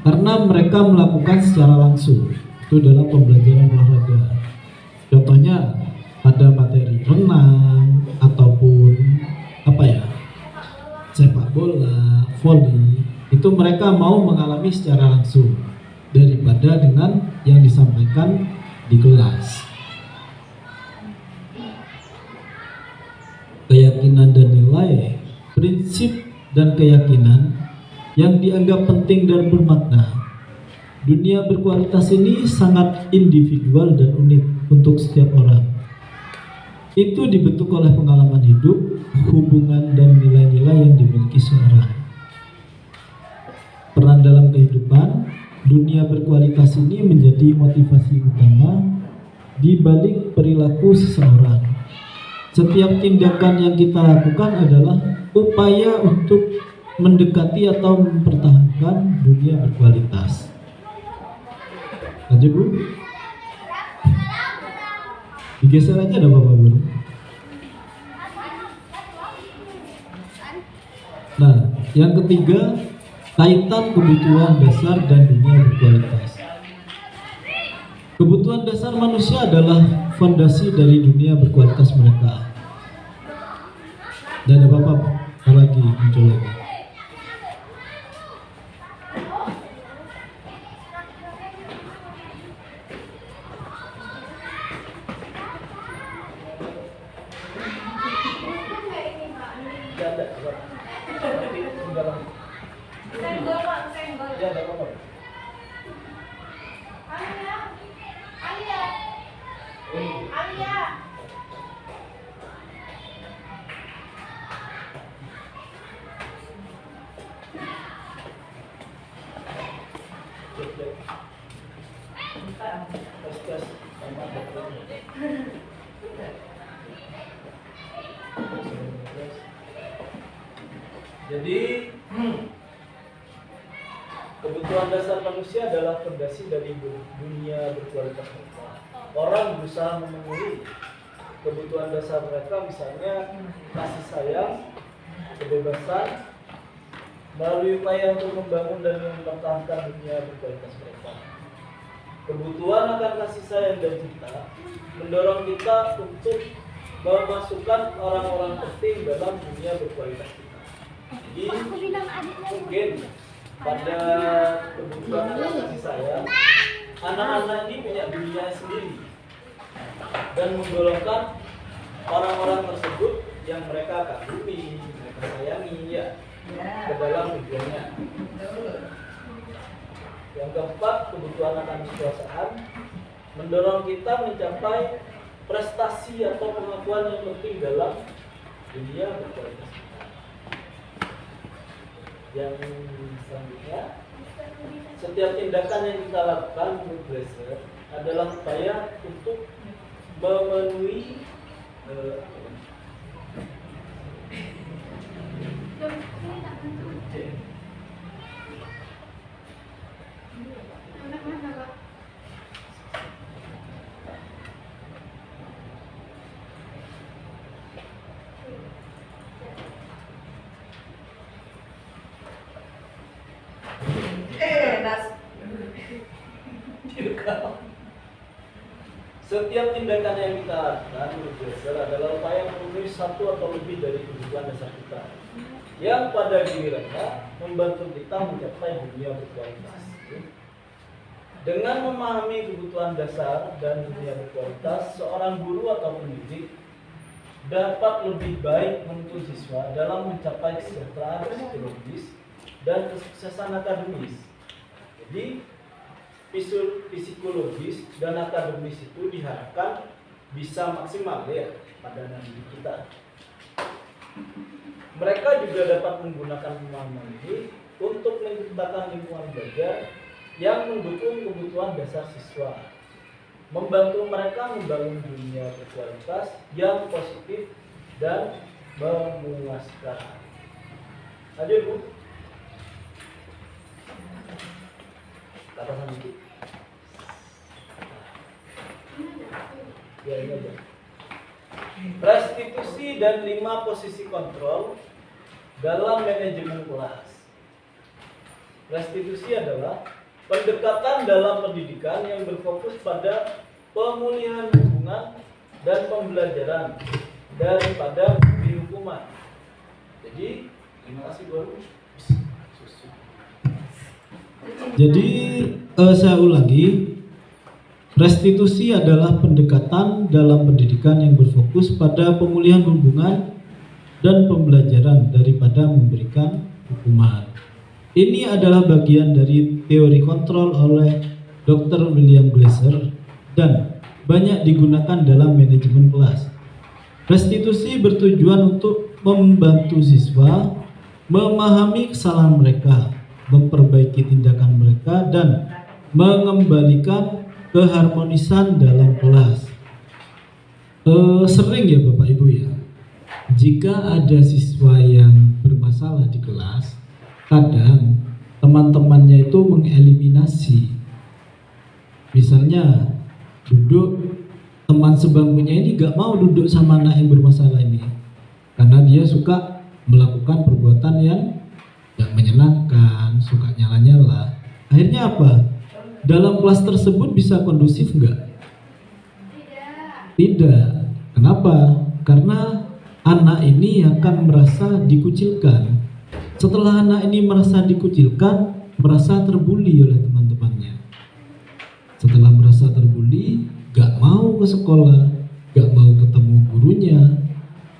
karena mereka melakukan secara langsung itu dalam pembelajaran olahraga. Contohnya pada materi renang ataupun sepak bola, voli, itu mereka mau mengalami secara langsung daripada dengan yang disampaikan di kelas. Keyakinan dan nilai, prinsip dan keyakinan yang dianggap penting dan bermakna. Dunia berkualitas ini sangat individual dan unik untuk setiap orang. Itu dibentuk oleh pengalaman hidup, hubungan dan nilai-nilai yang dimiliki seorang. Peran dalam kehidupan, dunia berkualitas ini menjadi motivasi utama di balik perilaku seseorang. Setiap tindakan yang kita lakukan adalah upaya untuk mendekati atau mempertahankan dunia berkualitas. Lanjut Bu. Digeser aja ada Bapak Bu. Nah, yang ketiga, kaitan kebutuhan dasar dan dunia berkualitas. Kebutuhan dasar manusia adalah fondasi dari dunia berkualitas mereka. Dan ada Bapak lagi muncul lagi. Jadi kebutuhan dasar manusia adalah fondasi dari dunia berkualitas mereka. Orang berusaha memenuhi kebutuhan dasar mereka, misalnya kasih sayang, kebebasan, melalui upaya untuk membangun dan mempertahankan dunia berkualitas mereka. Kebutuhan akan kasih sayang dan cinta mendorong kita untuk memasukkan orang-orang penting dalam dunia berkualitas kita. Jadi mungkin pada kebutuhan akan kasih sayang, anak-anak ini punya dunia sendiri dan menggolongkan orang-orang tersebut yang mereka kagumi, mereka sayangi, ya, ke dalam tujuannya. Yang keempat, kebutuhan akan kekuasaan mendorong kita mencapai prestasi atau pengakuan yang penting dalam dunia berkualitas. Yang selanjutnya, setiap tindakan yang kita lakukan menurut Glaser adalah upaya untuk memenuhi setiap tindakan yang kita lakukan menurut Glaser adalah upaya memenuhi satu atau lebih dari kebutuhan dasar kita yang pada gilirannya membantu kita mencapai dunia berkualitas. Dengan memahami kebutuhan dasar dan dunia berkualitas, seorang guru atau pendidik dapat lebih baik menuntun siswa dalam mencapai kesejahteraan psikologis dan kesuksesan akademis. Jadi psikologis dan akademis itu diharapkan bisa maksimal ya pada nanti kita. Mereka juga dapat menggunakan pemahaman ini untuk menciptakan lingkungan belajar yang mendukung kebutuhan dasar siswa, membantu mereka membangun dunia berkualitas yang positif dan memuaskan. Lanjut Bu. Katakan dikit. Ya, ini aja. Restitusi dan 5 posisi kontrol dalam manajemen kelas. Restitusi adalah pendekatan dalam pendidikan yang berfokus pada pemulihan hubungan dan pembelajaran daripada memberi hukuman. Jadi, terima kasih baru. Jadi saya ulangi, restitusi adalah pendekatan dalam pendidikan yang berfokus pada pemulihan hubungan dan pembelajaran daripada memberikan hukuman. Ini adalah bagian dari teori kontrol oleh Dr. William Glaser dan banyak digunakan dalam manajemen kelas. Restitusi bertujuan untuk membantu siswa memahami kesalahan mereka, memperbaiki tindakan mereka, dan mengembalikan keharmonisan dalam kelas. Sering ya Bapak Ibu ya, jika ada siswa yang bermasalah di kelas, kadang teman-temannya itu mengeliminasi. Misalnya duduk, teman sebangkunya ini gak mau duduk sama anak yang bermasalah ini karena dia suka melakukan perbuatan yang gak menyenangkan, suka nyala-nyala. Akhirnya apa? Dalam kelas tersebut bisa kondusif enggak? Tidak. Kenapa? Karena anak ini akan merasa dikucilkan. Setelah anak ini merasa dikucilkan, merasa terbuli oleh teman-temannya. Setelah merasa terbuli, gak mau ke sekolah, gak mau ketemu gurunya,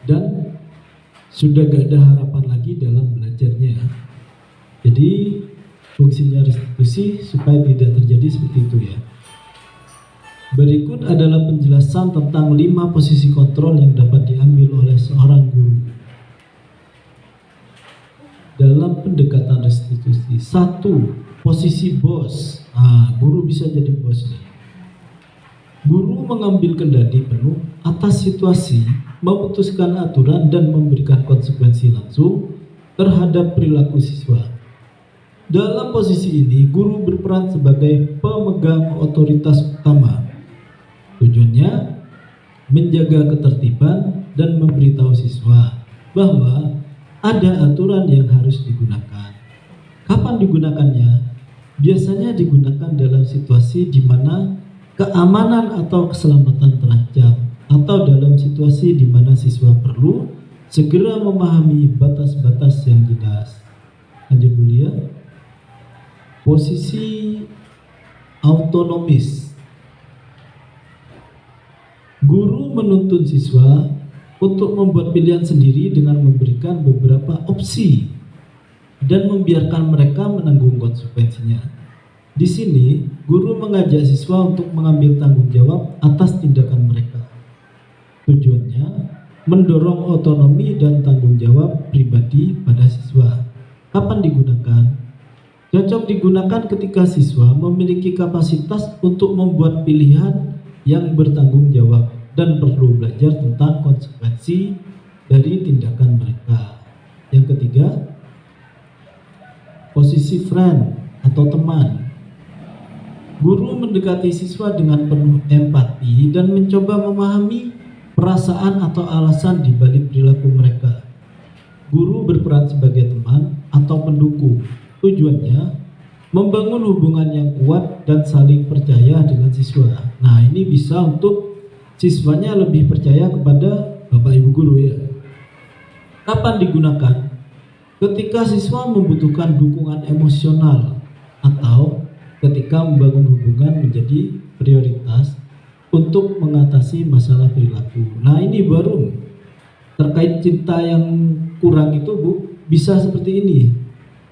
dan sudah gak ada harapan lagi dalam belajarnya. Jadi fungsinya restitusi supaya tidak terjadi seperti itu ya. Berikut adalah penjelasan tentang 5 posisi kontrol yang dapat diambil oleh seorang guru dalam pendekatan restitusi. 1. Posisi bos. Guru bisa jadi bos nih. Guru mengambil kendali penuh atas situasi, memutuskan aturan dan memberikan konsekuensi langsung terhadap perilaku siswa. Dalam posisi ini, guru berperan sebagai pemegang otoritas utama. Tujuannya menjaga ketertiban dan memberitahu siswa bahwa ada aturan yang harus digunakan. Kapan digunakannya? Biasanya digunakan dalam situasi di mana keamanan atau keselamatan terancam, atau dalam situasi di mana siswa perlu segera memahami batas-batas yang jelas. Lanjut dulu ya. Posisi autonomis. Guru menuntun siswa untuk membuat pilihan sendiri dengan memberikan beberapa opsi dan membiarkan mereka menanggung konsekuensinya. Di sini, guru mengajak siswa untuk mengambil tanggung jawab atas tindakan mereka. Tujuannya mendorong otonomi dan tanggung jawab pribadi pada siswa. Kapan digunakan? Cocok digunakan ketika siswa memiliki kapasitas untuk membuat pilihan yang bertanggung jawab dan perlu belajar tentang konsekuensi dari tindakan mereka. Yang ketiga, posisi friend atau teman. Guru mendekati siswa dengan penuh empati dan mencoba memahami perasaan atau alasan di balik perilaku mereka. Guru berperan sebagai teman atau pendukung. Tujuannya membangun hubungan yang kuat dan saling percaya dengan siswa. Nah, ini bisa untuk siswanya lebih percaya kepada Bapak Ibu guru ya. Kapan digunakan? Ketika siswa membutuhkan dukungan emosional atau ketika membangun hubungan menjadi prioritas untuk mengatasi masalah perilaku. Nah, ini baru terkait cinta yang kurang itu Bu, bisa seperti ini.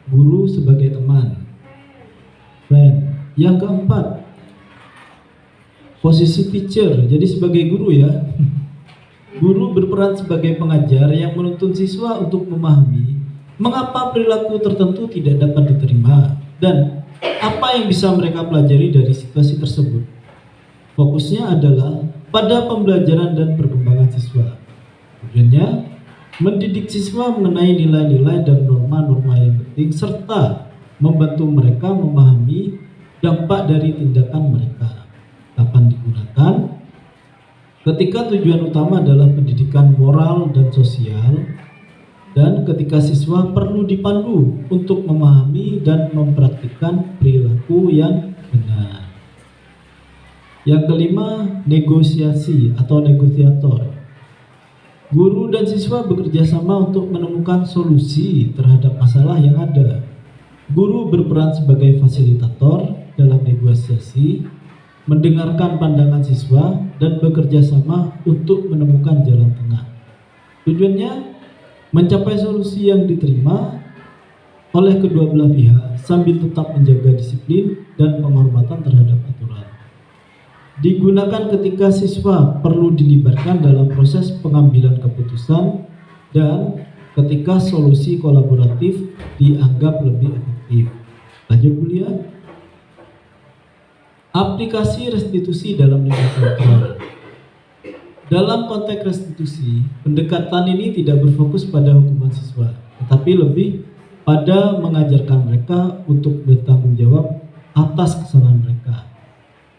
Guru sebagai teman. Friend. Yang keempat, posisi teacher. Jadi sebagai guru ya. Guru berperan sebagai pengajar yang menuntun siswa untuk memahami mengapa perilaku tertentu tidak dapat diterima dan apa yang bisa mereka pelajari dari situasi tersebut. Fokusnya adalah pada pembelajaran dan perkembangan siswa. Tujuannya mendidik siswa mengenai nilai-nilai dan norma-norma yang penting serta membantu mereka memahami dampak dari tindakan mereka. Kapan digunakan? Ketika tujuan utama adalah pendidikan moral dan sosial, dan ketika siswa perlu dipandu untuk memahami dan mempraktikkan perilaku yang benar. Yang kelima, negosiasi atau negosiator. Guru dan siswa bekerja sama untuk menemukan solusi terhadap masalah yang ada. Guru berperan sebagai fasilitator dalam negosiasi, mendengarkan pandangan siswa, dan bekerja sama untuk menemukan jalan tengah. Tujuannya mencapai solusi yang diterima oleh kedua belah pihak sambil tetap menjaga disiplin dan penghormatan terhadap aturan. Digunakan ketika siswa perlu dilibatkan dalam proses pengambilan keputusan dan ketika solusi kolaboratif dianggap lebih efektif. Lanjut dulu ya. Aplikasi restitusi dalam lingkungan kontrol. Dalam konteks restitusi, pendekatan ini tidak berfokus pada hukuman siswa, tetapi lebih pada mengajarkan mereka untuk bertanggung jawab atas kesalahan mereka.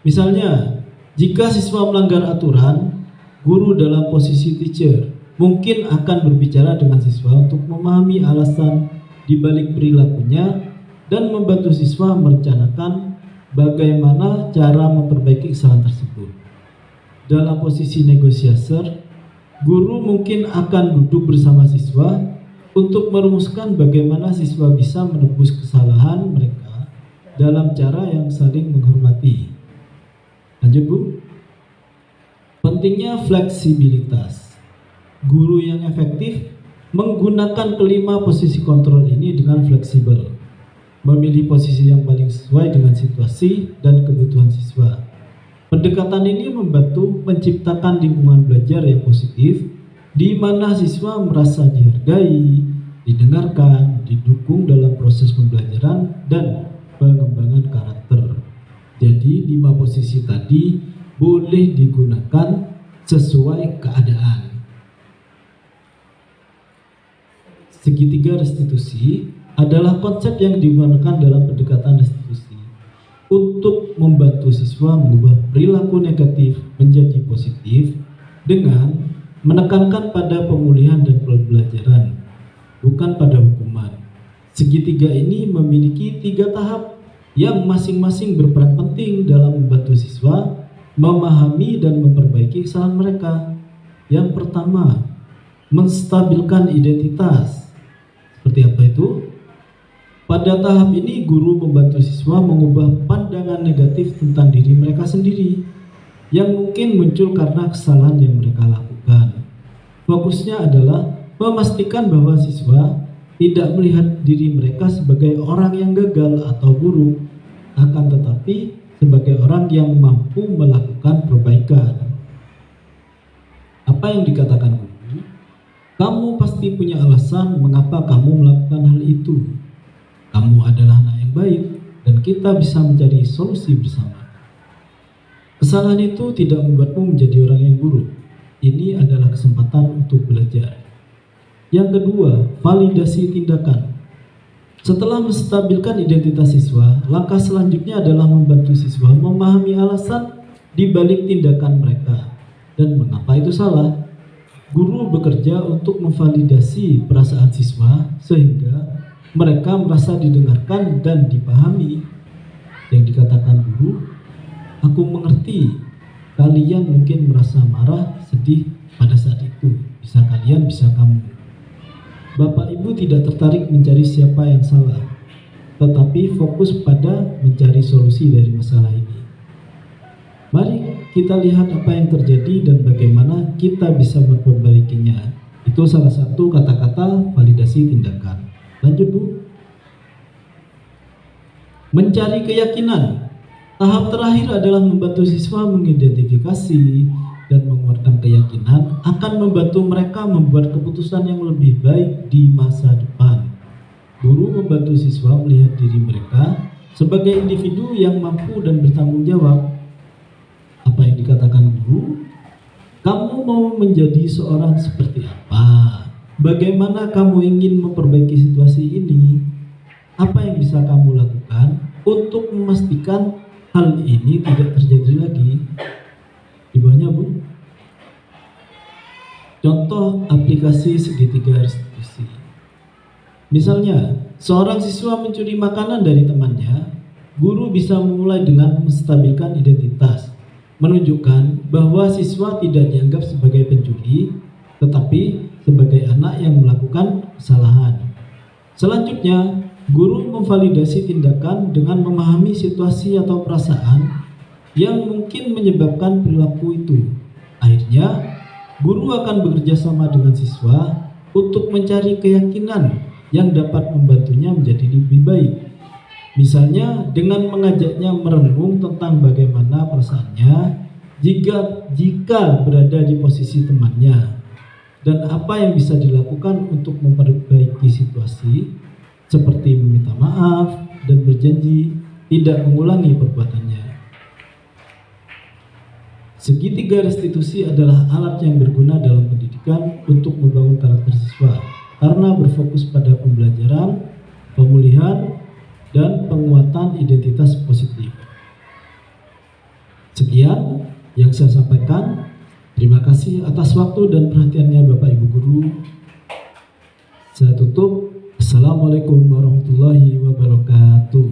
Misalnya, jika siswa melanggar aturan, guru dalam posisi teacher mungkin akan berbicara dengan siswa untuk memahami alasan di balik perilakunya dan membantu siswa merencanakan bagaimana cara memperbaiki kesalahan tersebut. Dalam posisi negosiator, guru mungkin akan duduk bersama siswa untuk merumuskan bagaimana siswa bisa menebus kesalahan mereka dalam cara yang saling menghormati. Lanjut Bu. Pentingnya fleksibilitas. Guru yang efektif menggunakan kelima posisi kontrol ini dengan fleksibel, memilih posisi yang paling sesuai dengan situasi dan kebutuhan siswa. Pendekatan ini membantu menciptakan lingkungan belajar yang positif, di mana siswa merasa dihargai, didengarkan, didukung dalam proses pembelajaran dan pengembangan karakter. Jadi 5 posisi tadi boleh digunakan sesuai keadaan. Segitiga restitusi adalah konsep yang digunakan dalam pendekatan restitusi untuk membantu siswa mengubah perilaku negatif menjadi positif dengan menekankan pada pemulihan dan pembelajaran, bukan pada hukuman. Segitiga ini memiliki 3 tahap yang masing-masing berperan penting dalam membantu siswa memahami dan memperbaiki kesalahan mereka. Yang pertama, menstabilkan identitas. Seperti apa itu? Pada tahap ini, guru membantu siswa mengubah pandangan negatif tentang diri mereka sendiri yang mungkin muncul karena kesalahan yang mereka lakukan. Fokusnya adalah memastikan bahwa siswa tidak melihat diri mereka sebagai orang yang gagal atau buruk, akan tetapi sebagai orang yang mampu melakukan perbaikan. apa yang dikatakan guru, kamu pasti punya alasan mengapa kamu melakukan hal itu. Kamu adalah anak yang baik dan kita bisa mencari solusi bersama. Kesalahan itu tidak membuatmu menjadi orang yang buruk. Ini adalah kesempatan untuk belajar. Yang kedua, validasi tindakan. Setelah menstabilkan identitas siswa, langkah selanjutnya adalah membantu siswa memahami alasan di balik tindakan mereka dan mengapa itu salah. Guru bekerja untuk memvalidasi perasaan siswa sehingga mereka merasa didengarkan dan dipahami. Yang dikatakan guru, aku mengerti kalian mungkin merasa marah, sedih pada saat itu. Bisa kalian, bisa kamu. Bapak Ibu tidak tertarik mencari siapa yang salah, tetapi fokus pada mencari solusi dari masalah ini. Mari kita lihat apa yang terjadi dan bagaimana kita bisa memperbaikinya. Itu salah satu kata-kata validasi tindakan. Lanjut Bu. Mencari keyakinan. Tahap terakhir adalah membantu siswa mengidentifikasi dan menguatkan keyakinan akan membantu mereka membuat keputusan yang lebih baik di masa depan. Guru membantu siswa melihat diri mereka sebagai individu yang mampu dan bertanggung jawab. Apa yang dikatakan guru? Kamu mau menjadi seorang seperti apa? Bagaimana kamu ingin memperbaiki situasi ini? Apa yang bisa kamu lakukan untuk memastikan hal ini tidak terjadi lagi? Di bawahnya Bu. Contoh aplikasi segitiga restitusi. Misalnya, seorang siswa mencuri makanan dari temannya, guru bisa memulai dengan menstabilkan identitas, menunjukkan bahwa siswa tidak dianggap sebagai pencuri, tetapi sebagai anak yang melakukan kesalahan. Selanjutnya, guru memvalidasi tindakan dengan memahami situasi atau perasaan yang mungkin menyebabkan perilaku itu. Akhirnya, guru akan bekerja sama dengan siswa untuk mencari keyakinan yang dapat membantunya menjadi lebih baik. Misalnya dengan mengajaknya merenung tentang bagaimana perasaannya jika berada di posisi temannya dan apa yang bisa dilakukan untuk memperbaiki situasi, seperti meminta maaf dan berjanji tidak mengulangi perbuatannya. Segitiga restitusi adalah alat yang berguna dalam pendidikan untuk membangun karakter siswa karena berfokus pada pembelajaran, pemulihan, dan penguatan identitas positif. Sekian yang saya sampaikan. Terima kasih atas waktu dan perhatiannya Bapak Ibu Guru. Saya tutup. Assalamualaikum warahmatullahi wabarakatuh.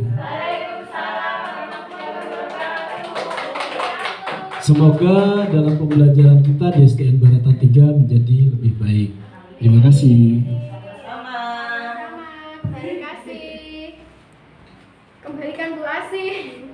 Semoga dalam pembelajaran kita di SDN Baratan 3 menjadi lebih baik. Terima kasih. Terima kasih. Kembalikan Bu Asih.